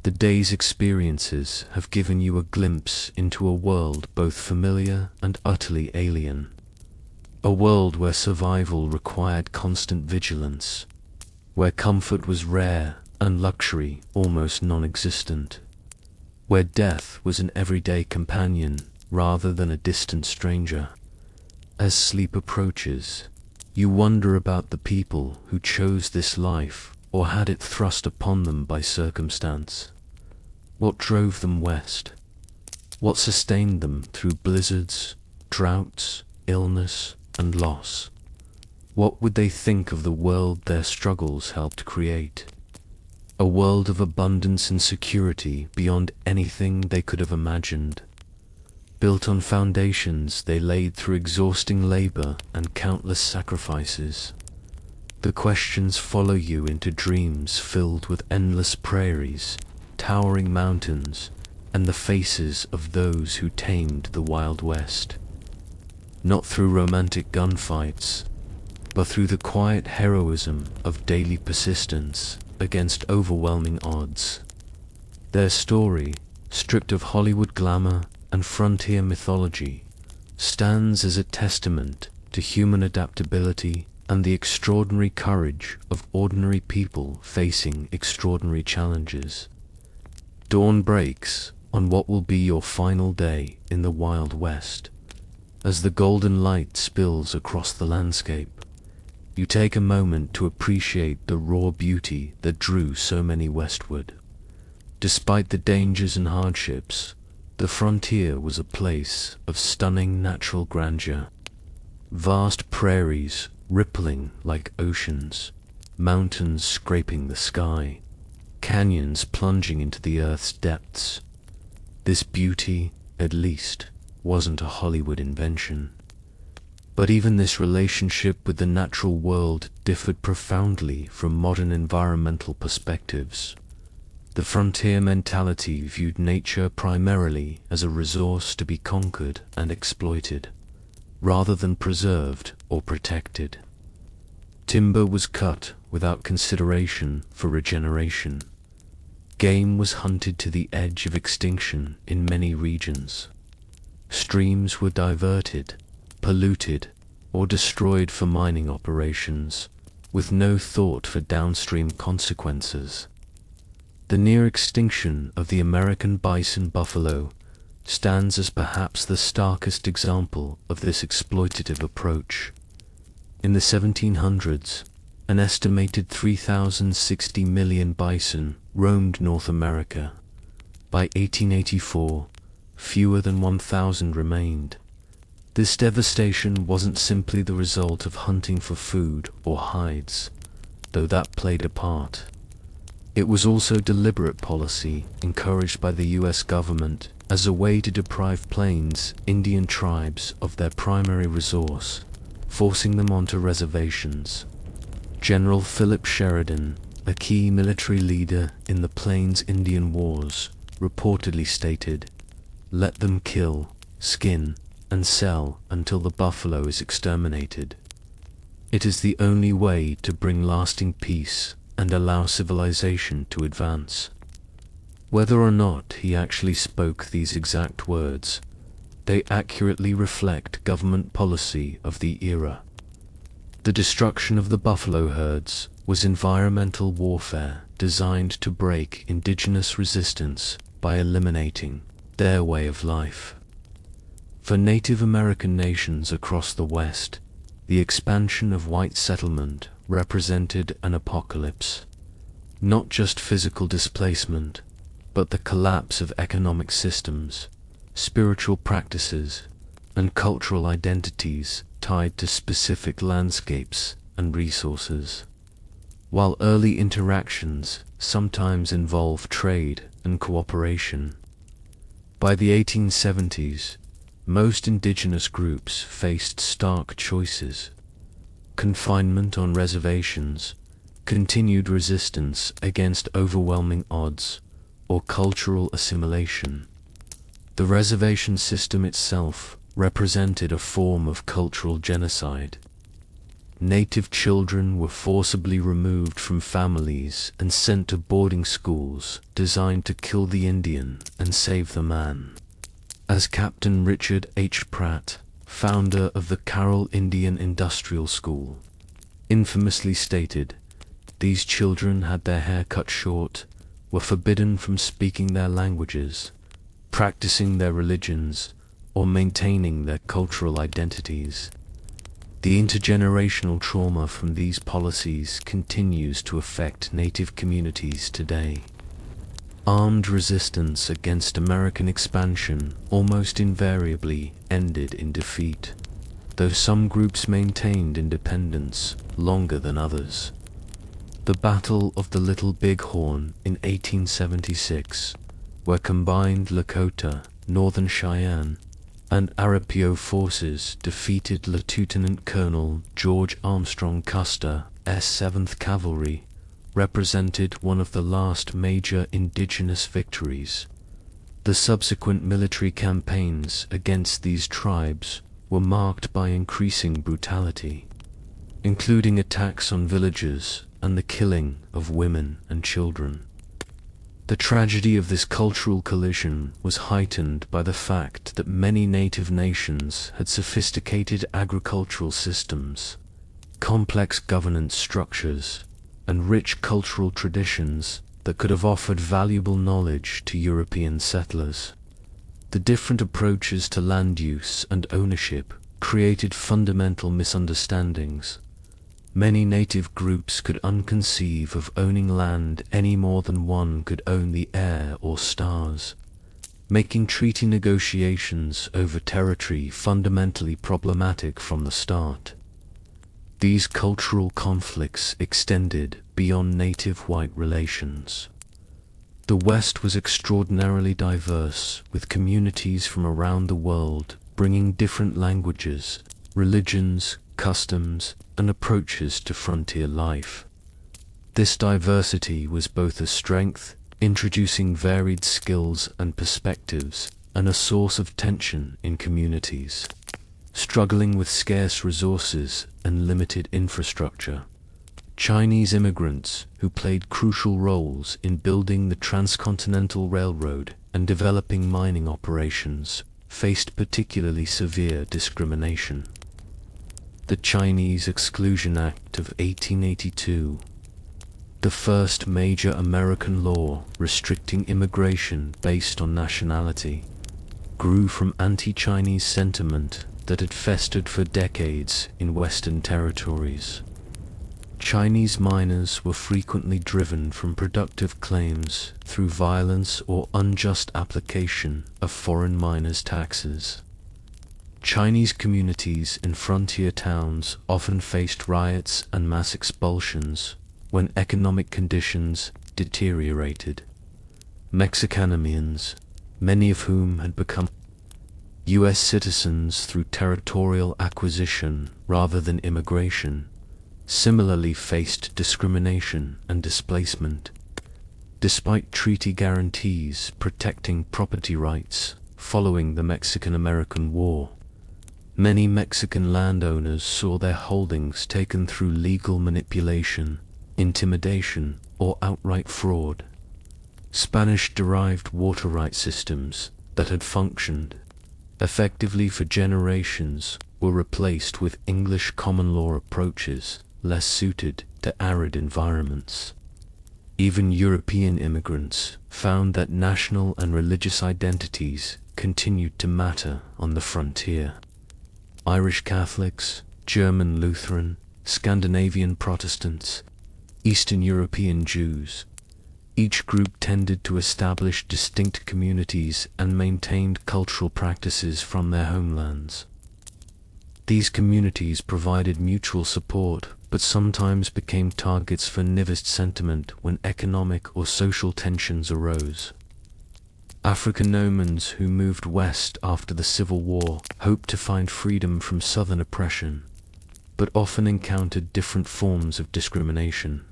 The day's experiences have given you a glimpse into a world both familiar and utterly alien. A world where survival required constant vigilance, where comfort was rare and luxury almost non-existent, where death was an everyday companion rather than a distant stranger. As sleep approaches, you wonder about the people who chose this life or had it thrust upon them by circumstance. What drove them west? What sustained them through blizzards, droughts, illness, and loss? What would they think of the world their struggles helped create? A world of abundance and security beyond anything they could have imagined, built on foundations they laid through exhausting labor and countless sacrifices. The questions follow you into dreams filled with endless prairies, towering mountains, and the faces of those who tamed the Wild West. Not through romantic gunfights, but through the quiet heroism of daily persistence against overwhelming odds. Their story, stripped of Hollywood glamour and frontier mythology, stands as a testament to human adaptability and the extraordinary courage of ordinary people facing extraordinary challenges. Dawn breaks on what will be your final day in the Wild West. As the golden light spills across the landscape, you take a moment to appreciate the raw beauty that drew so many westward. Despite the dangers and hardships, the frontier was a place of stunning natural grandeur. Vast prairies rippling like oceans, mountains scraping the sky, canyons plunging into the earth's depths. This beauty, at least, wasn't a Hollywood invention. But even this relationship with the natural world differed profoundly from modern environmental perspectives. The frontier mentality viewed nature primarily as a resource to be conquered and exploited, rather than preserved or protected. Timber was cut without consideration for regeneration. Game was hunted to the edge of extinction in many regions. Streams were diverted, polluted, or destroyed for mining operations, with no thought for downstream consequences. The near extinction of the American bison buffalo stands as perhaps the starkest example of this exploitative approach. In the 1700s, an estimated 3,060 million bison roamed North America. By 1884, fewer than 1,000 remained. This devastation wasn't simply the result of hunting for food or hides, though that played a part. It was also deliberate policy encouraged by the US government as a way to deprive Plains Indian tribes of their primary resource, forcing them onto reservations. General Philip Sheridan, a key military leader in the Plains Indian Wars, reportedly stated, "Let them kill, skin, and sell until the buffalo is exterminated. It is the only way to bring lasting peace and allow civilization to advance." Whether or not he actually spoke these exact words, they accurately reflect government policy of the era. The destruction of the buffalo herds was environmental warfare designed to break indigenous resistance by eliminating their way of life. For Native American nations across the West, the expansion of white settlement represented an apocalypse. Not just physical displacement, but the collapse of economic systems, spiritual practices, and cultural identities tied to specific landscapes and resources. While early interactions sometimes involve trade and cooperation, by the 1870s, most indigenous groups faced stark choices: confinement on reservations, continued resistance against overwhelming odds, or cultural assimilation. The reservation system itself represented a form of cultural genocide. Native children were forcibly removed from families and sent to boarding schools designed to kill the Indian and save the man. As Captain Richard H. Pratt, founder of the Carroll Indian Industrial School, infamously stated, these children had their hair cut short, were forbidden from speaking their languages, practicing their religions, or maintaining their cultural identities. The intergenerational trauma from these policies continues to affect Native communities today. Armed resistance against American expansion almost invariably ended in defeat, though some groups maintained independence longer than others. The Battle of the Little Bighorn in 1876, where combined Lakota, Northern Cheyenne, and Arapaho forces defeated Lieutenant Colonel George Armstrong Custer's 7th Cavalry, represented one of the last major indigenous victories. The subsequent military campaigns against these tribes were marked by increasing brutality, including attacks on villages and the killing of women and children. The tragedy of this cultural collision was heightened by the fact that many native nations had sophisticated agricultural systems, complex governance structures, and rich cultural traditions that could have offered valuable knowledge to European settlers. The different approaches to land use and ownership created fundamental misunderstandings. Many native groups could unconceive of owning land any more than one could own the air or stars, making treaty negotiations over territory fundamentally problematic from the start. These cultural conflicts extended beyond native-white relations. The West was extraordinarily diverse, with communities from around the world bringing different languages, religions, customs, and approaches to frontier life. This diversity was both a strength, introducing varied skills and perspectives, and a source of tension in communities struggling with scarce resources and limited infrastructure. Chinese immigrants, who played crucial roles in building the transcontinental railroad and developing mining operations, faced particularly severe discrimination. The Chinese Exclusion Act of 1882, the first major American law restricting immigration based on nationality, grew from anti-Chinese sentiment that had festered for decades in Western territories. Chinese miners were frequently driven from productive claims through violence or unjust application of foreign miners' taxes. Chinese communities in frontier towns often faced riots and mass expulsions when economic conditions deteriorated. Mexicanamians, many of whom had become U.S. citizens through territorial acquisition rather than immigration, similarly faced discrimination and displacement. Despite treaty guarantees protecting property rights following the Mexican-American War, many Mexican landowners saw their holdings taken through legal manipulation, intimidation, or outright fraud. Spanish-derived water right systems that had functioned effectively for generations were replaced with English common law approaches less suited to arid environments. Even European immigrants found that national and religious identities continued to matter on the frontier. Irish Catholics, German Lutheran, Scandinavian Protestants, Eastern European Jews. Each group tended to establish distinct communities and maintained cultural practices from their homelands. These communities provided mutual support, but sometimes became targets for nivist sentiment when economic or social tensions arose. African nomads who moved west after the Civil War hoped to find freedom from southern oppression, but often encountered different forms of discrimination.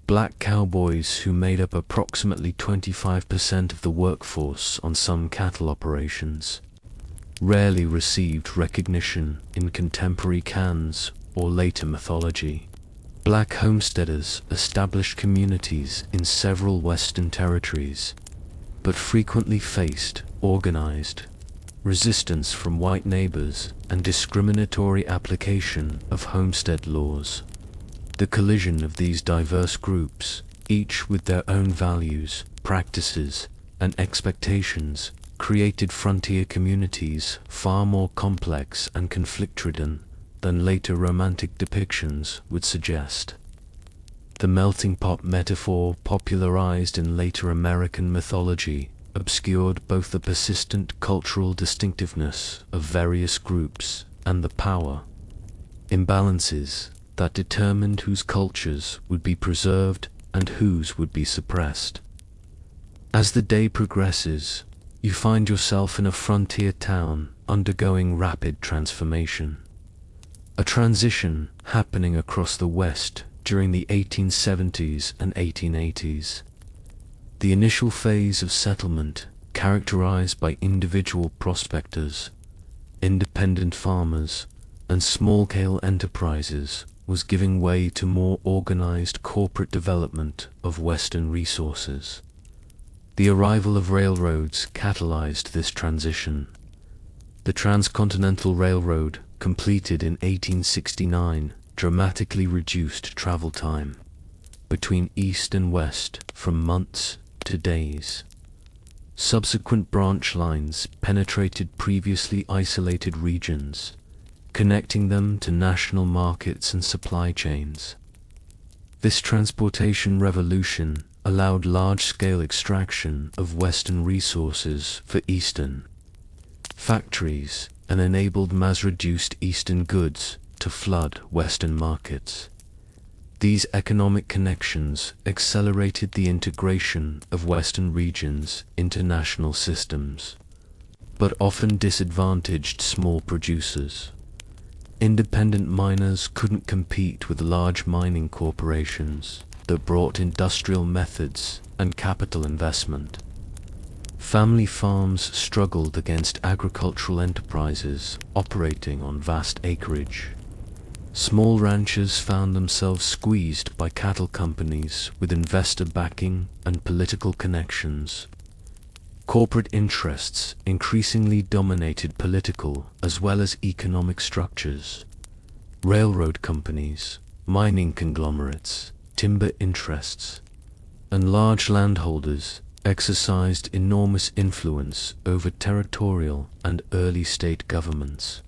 Black cowboys, who made up approximately 25% of the workforce on some cattle operations, rarely received recognition in contemporary cans or later mythology. Black homesteaders established communities in several Western territories, but frequently faced organized resistance from white neighbors and discriminatory application of homestead laws. The collision of these diverse groups, each with their own values, practices, and expectations, created frontier communities far more complex and conflict-ridden than later romantic depictions would suggest. The melting pot metaphor popularized in later American mythology obscured both the persistent cultural distinctiveness of various groups and the power imbalances that determined whose cultures would be preserved and whose would be suppressed. As the day progresses, you find yourself in a frontier town undergoing rapid transformation. A transition happening across the West during the 1870s and 1880s. The initial phase of settlement, characterized by individual prospectors, independent farmers, and small-scale enterprises, was giving way to more organized corporate development of Western resources. The arrival of railroads catalyzed this transition. The Transcontinental Railroad, completed in 1869, dramatically reduced travel time between East and West from months to days. Subsequent branch lines penetrated previously isolated regions, connecting them to national markets and supply chains. This transportation revolution allowed large-scale extraction of Western resources for Eastern factories and enabled mass-reduced Eastern goods to flood Western markets. These economic connections accelerated the integration of Western regions into national systems, but often disadvantaged small producers. Independent miners couldn't compete with large mining corporations that brought industrial methods and capital investment. Family farms struggled against agricultural enterprises operating on vast acreage. Small ranchers found themselves squeezed by cattle companies with investor backing and political connections. Corporate interests increasingly dominated political as well as economic structures. Railroad companies, mining conglomerates, timber interests, and large landholders exercised enormous influence over territorial and early state governments.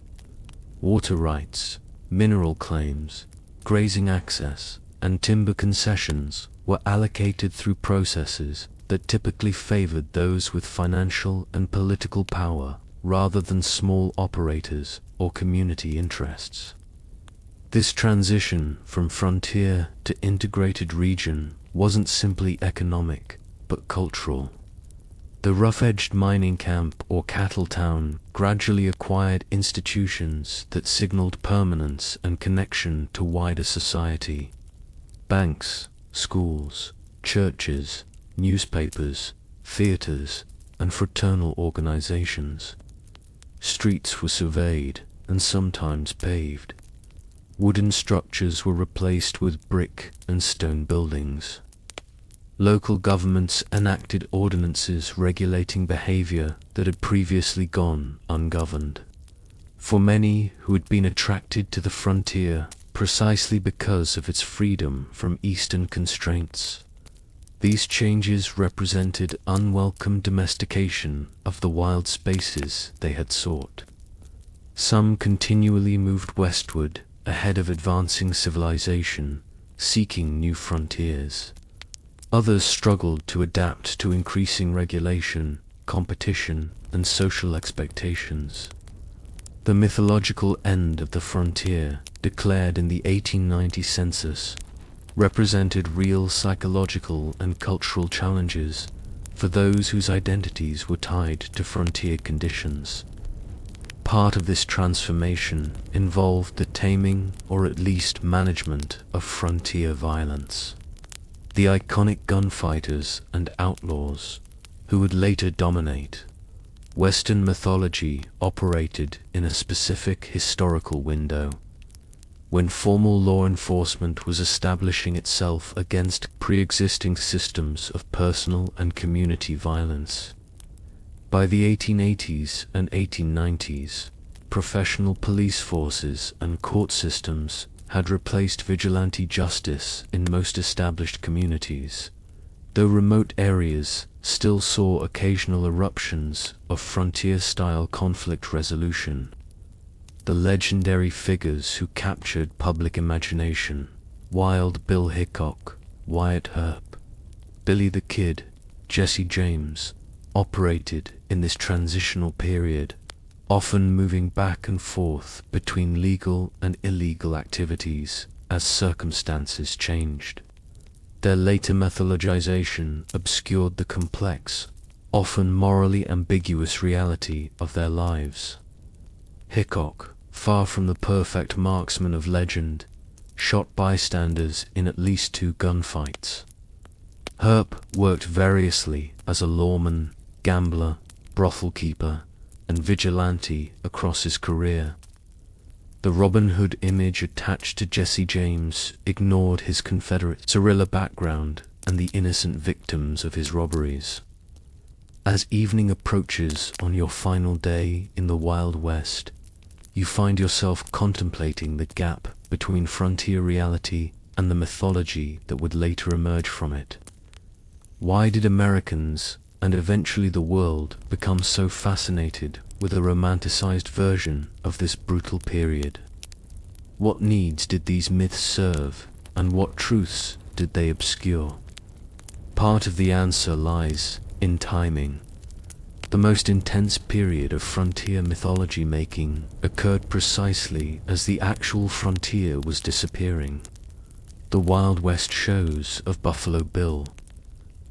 Water rights, mineral claims, grazing access, and timber concessions were allocated through processes that typically favored those with financial and political power rather than small operators or community interests. This transition from frontier to integrated region wasn't simply economic, but cultural. The rough-edged mining camp or cattle town gradually acquired institutions that signaled permanence and connection to wider society. Banks, schools, churches, newspapers, theaters, and fraternal organizations. Streets were surveyed and sometimes paved. Wooden structures were replaced with brick and stone buildings. Local governments enacted ordinances regulating behavior that had previously gone ungoverned. For many who had been attracted to the frontier precisely because of its freedom from Eastern constraints, these changes represented unwelcome domestication of the wild spaces they had sought. Some continually moved westward ahead of advancing civilization, seeking new frontiers. Others struggled to adapt to increasing regulation, competition, and social expectations. The mythological end of the frontier, declared in the 1890 census, represented real psychological and cultural challenges for those whose identities were tied to frontier conditions. Part of this transformation involved the taming or at least management of frontier violence. The iconic gunfighters and outlaws, who would later dominate Western mythology, operated in a specific historical window, when formal law enforcement was establishing itself against pre-existing systems of personal and community violence. By the 1880s and 1890s, professional police forces and court systems had replaced vigilante justice in most established communities, though remote areas still saw occasional eruptions of frontier-style conflict resolution. The legendary figures who captured public imagination, Wild Bill Hickok, Wyatt Earp, Billy the Kid, Jesse James, operated in this transitional period, often moving back and forth between legal and illegal activities as circumstances changed. Their later mythologization obscured the complex, often morally ambiguous reality of their lives. Hickok, far from the perfect marksman of legend, shot bystanders in at least 2 gunfights. Earp worked variously as a lawman, gambler, brothel keeper, and vigilante across his career. The Robin Hood image attached to Jesse James ignored his Confederate guerrilla background and the innocent victims of his robberies. As evening approaches on your final day in the Wild West, you find yourself contemplating the gap between frontier reality and the mythology that would later emerge from it. Why did Americans, and eventually the world becomes so fascinated with a romanticized version of this brutal period? What needs did these myths serve, and what truths did they obscure? Part of the answer lies in timing. The most intense period of frontier mythology making occurred precisely as the actual frontier was disappearing. The Wild West shows of Buffalo Bill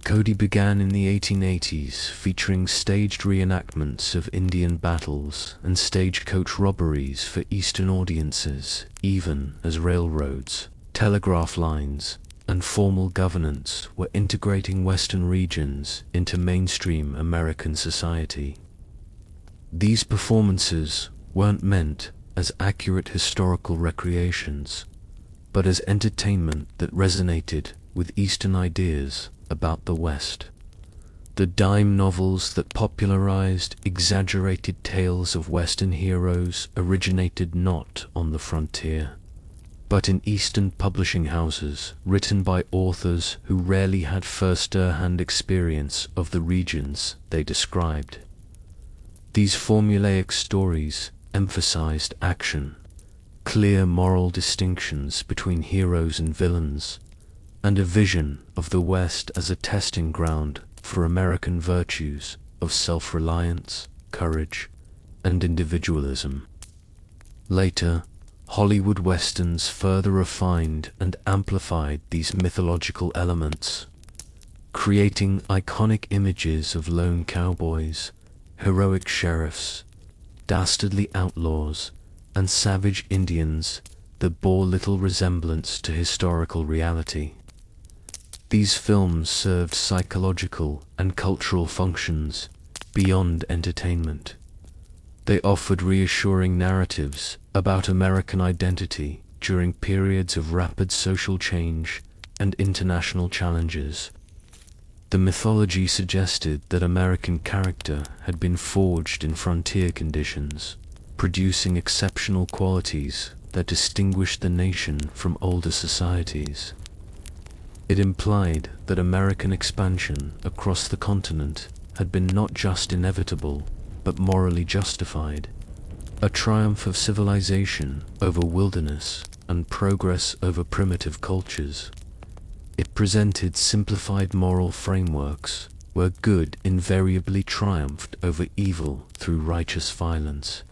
Cody began in the 1880s, featuring staged reenactments of Indian battles and stagecoach robberies for Eastern audiences, even as railroads, telegraph lines, and formal governance were integrating Western regions into mainstream American society. These performances weren't meant as accurate historical recreations, but as entertainment that resonated with Eastern ideas about the West. The dime novels that popularized exaggerated tales of Western heroes originated not on the frontier, but in Eastern publishing houses written by authors who rarely had first-hand experience of the regions they described. These formulaic stories emphasized action, clear moral distinctions between heroes and villains, and a vision of the West as a testing ground for American virtues of self-reliance, courage, and individualism. Later, Hollywood Westerns further refined and amplified these mythological elements, creating iconic images of lone cowboys, heroic sheriffs, dastardly outlaws, and savage Indians that bore little resemblance to historical reality. These films served psychological and cultural functions beyond entertainment. They offered reassuring narratives about American identity during periods of rapid social change and international challenges. The mythology suggested that American character had been forged in frontier conditions, producing exceptional qualities that distinguished the nation from older societies. It implied that American expansion across the continent had been not just inevitable, but morally justified, a triumph of civilization over wilderness and progress over primitive cultures. It presented simplified moral frameworks where good invariably triumphed over evil through righteous violence,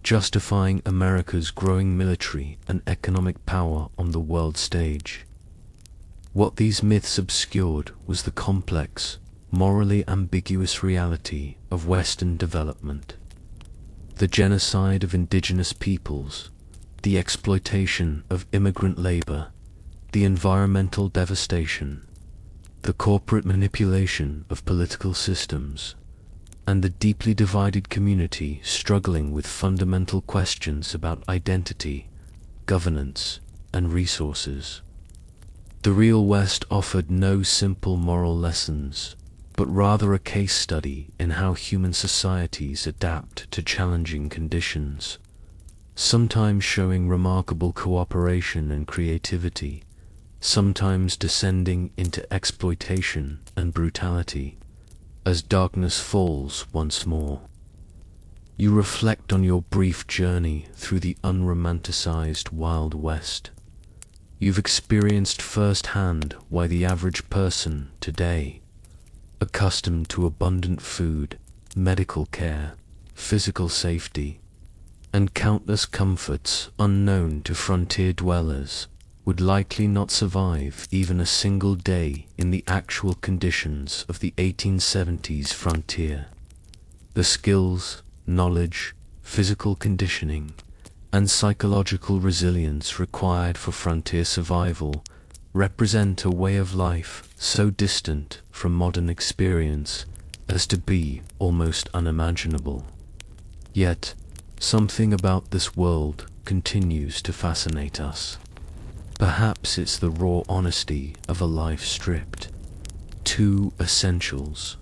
justifying America's growing military and economic power on the world stage. What these myths obscured was the complex, morally ambiguous reality of Western development. The genocide of indigenous peoples, the exploitation of immigrant labor, the environmental devastation, the corporate manipulation of political systems, and the deeply divided community struggling with fundamental questions about identity, governance, and resources. The real West offered no simple moral lessons, but rather a case study in how human societies adapt to challenging conditions, sometimes showing remarkable cooperation and creativity, sometimes descending into exploitation and brutality, as darkness falls once more. You reflect on your brief journey through the unromanticized Wild West. You've experienced firsthand why the average person today, accustomed to abundant food, medical care, physical safety, and countless comforts unknown to frontier dwellers, would likely not survive even a single day in the actual conditions of the 1870s frontier. The skills, knowledge, physical conditioning, and psychological resilience required for frontier survival represent a way of life so distant from modern experience as to be almost unimaginable. Yet, something about this world continues to fascinate us. Perhaps it's the raw honesty of a life stripped to essentials,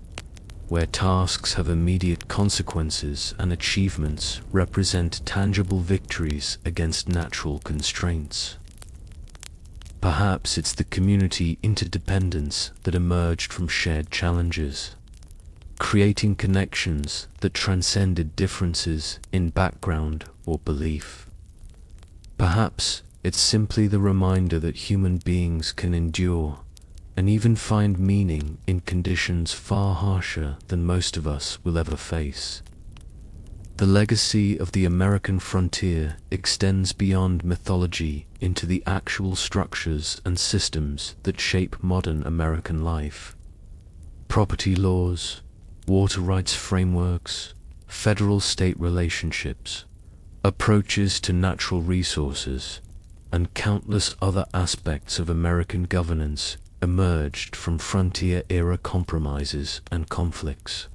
where tasks have immediate consequences and achievements represent tangible victories against natural constraints. Perhaps it's the community interdependence that emerged from shared challenges, creating connections that transcended differences in background or belief. Perhaps it's simply the reminder that human beings can endure and even find meaning in conditions far harsher than most of us will ever face. The legacy of the American frontier extends beyond mythology into the actual structures and systems that shape modern American life. Property laws, water rights frameworks, federal-state relationships, approaches to natural resources, and countless other aspects of American governance emerged from frontier-era compromises and conflicts.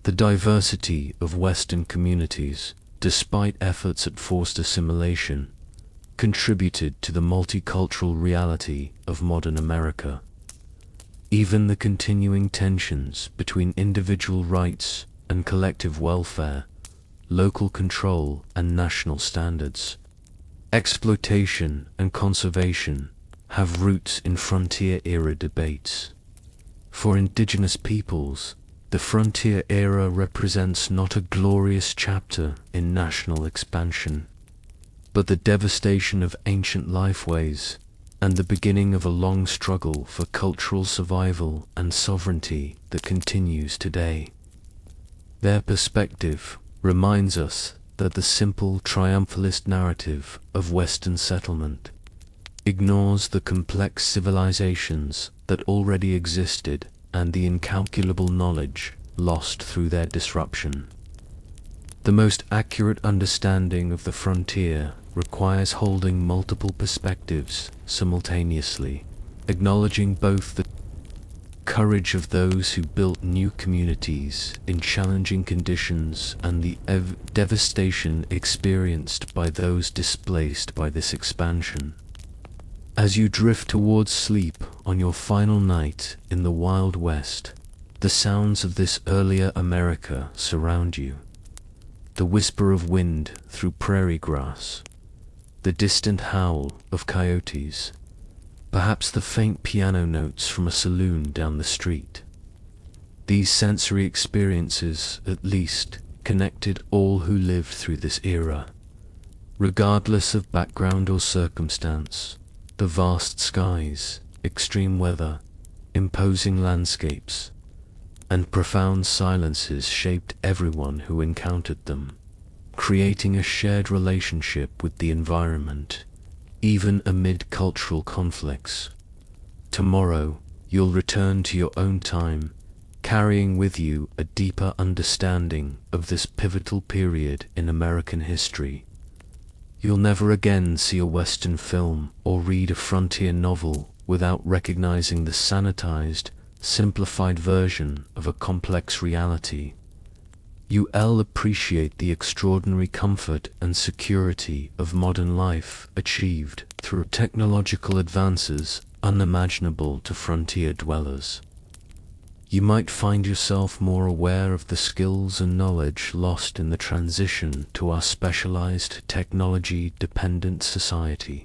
The diversity of Western communities, despite efforts at forced assimilation, contributed to the multicultural reality of modern America. Even the continuing tensions between individual rights and collective welfare, local control and national standards, exploitation and conservation have roots in frontier-era debates. For indigenous peoples, the frontier era represents not a glorious chapter in national expansion, but the devastation of ancient lifeways and the beginning of a long struggle for cultural survival and sovereignty that continues today. Their perspective reminds us that the simple triumphalist narrative of Western settlement ignores the complex civilizations that already existed and the incalculable knowledge lost through their disruption. The most accurate understanding of the frontier requires holding multiple perspectives simultaneously, acknowledging both the courage of those who built new communities in challenging conditions and the devastation experienced by those displaced by this expansion. As you drift towards sleep on your final night in the Wild West, the sounds of this earlier America surround you. The whisper of wind through prairie grass, the distant howl of coyotes, perhaps the faint piano notes from a saloon down the street. These sensory experiences, at least, connected all who lived through this era. Regardless of background or circumstance, the vast skies, extreme weather, imposing landscapes, and profound silences shaped everyone who encountered them, creating a shared relationship with the environment, even amid cultural conflicts. Tomorrow, you'll return to your own time, carrying with you a deeper understanding of this pivotal period in American history. You'll never again see a Western film or read a frontier novel without recognizing the sanitized, simplified version of a complex reality. You'll appreciate the extraordinary comfort and security of modern life achieved through technological advances unimaginable to frontier dwellers. You might find yourself more aware of the skills and knowledge lost in the transition to our specialized, technology-dependent society.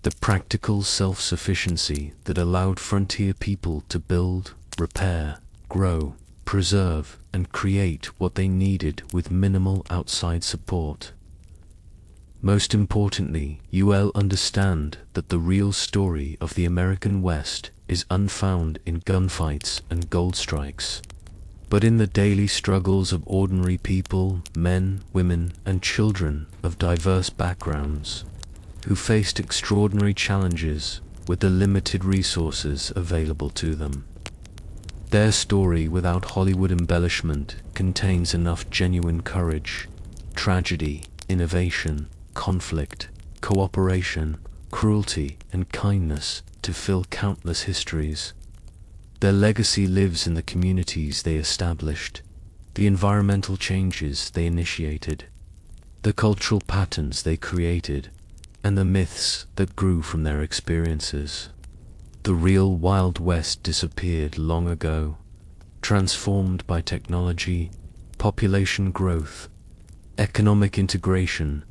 The practical self-sufficiency that allowed frontier people to build, repair, grow, preserve, and create what they needed with minimal outside support. Most importantly, you'll understand that the real story of the American West is unfound in gunfights and gold strikes, but in the daily struggles of ordinary people, men, women, and children of diverse backgrounds, who faced extraordinary challenges with the limited resources available to them. Their story, without Hollywood embellishment, contains enough genuine courage, tragedy, innovation, conflict, cooperation, cruelty, and kindness to fill countless histories. Their legacy lives in the communities they established, the environmental changes they initiated, the cultural patterns they created, and the myths that grew from their experiences. The real Wild West disappeared long ago, transformed by technology, population growth, economic integration,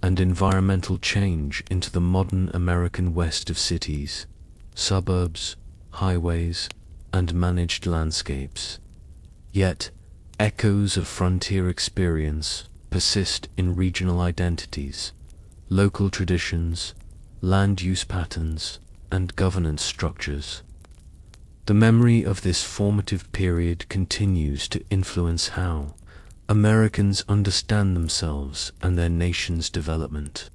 and environmental change into the modern American West of cities, suburbs, highways, and managed landscapes. Yet, echoes of frontier experience persist in regional identities, local traditions, land use patterns, and governance structures. The memory of this formative period continues to influence how Americans understand themselves and their nation's development.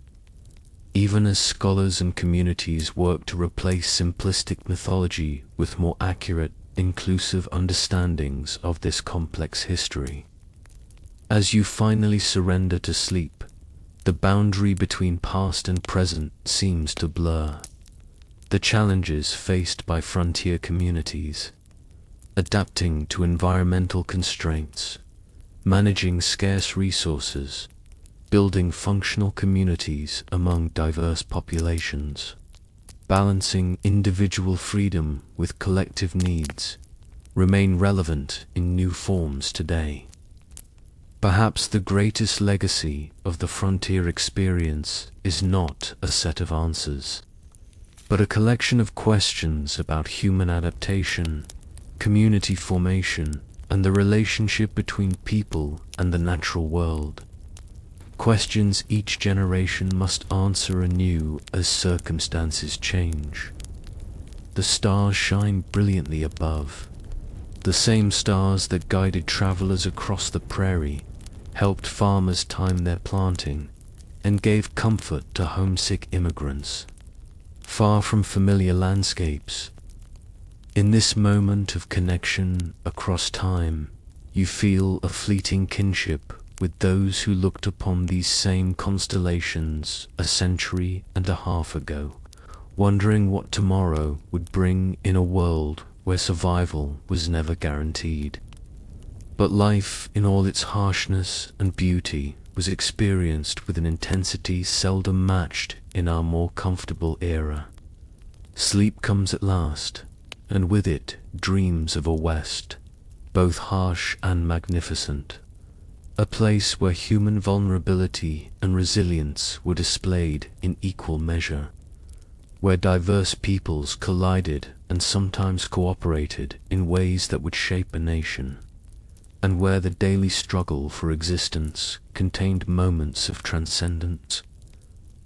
Even as scholars and communities work to replace simplistic mythology with more accurate, inclusive understandings of this complex history. As you finally surrender to sleep, the boundary between past and present seems to blur. The challenges faced by frontier communities, adapting to environmental constraints, managing scarce resources, building functional communities among diverse populations, balancing individual freedom with collective needs, remain relevant in new forms today. Perhaps the greatest legacy of the frontier experience is not a set of answers, but a collection of questions about human adaptation, community formation, and the relationship between people and the natural world. Questions each generation must answer anew as circumstances change. The stars shine brilliantly above. The same stars that guided travelers across the prairie, helped farmers time their planting, and gave comfort to homesick immigrants, far from familiar landscapes. In this moment of connection across time, you feel a fleeting kinship with those who looked upon these same constellations a century and a half ago, wondering what tomorrow would bring in a world where survival was never guaranteed. But life, in all its harshness and beauty, was experienced with an intensity seldom matched in our more comfortable era. Sleep comes at last, and with it dreams of a West, both harsh and magnificent. A place where human vulnerability and resilience were displayed in equal measure, where diverse peoples collided and sometimes cooperated in ways that would shape a nation, and where the daily struggle for existence contained moments of transcendence,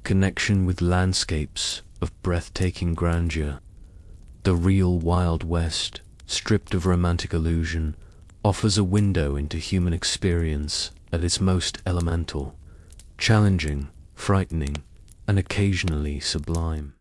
connection with landscapes of breathtaking grandeur. The real Wild West, stripped of romantic illusion, offers a window into human experience at its most elemental, challenging, frightening, and occasionally sublime.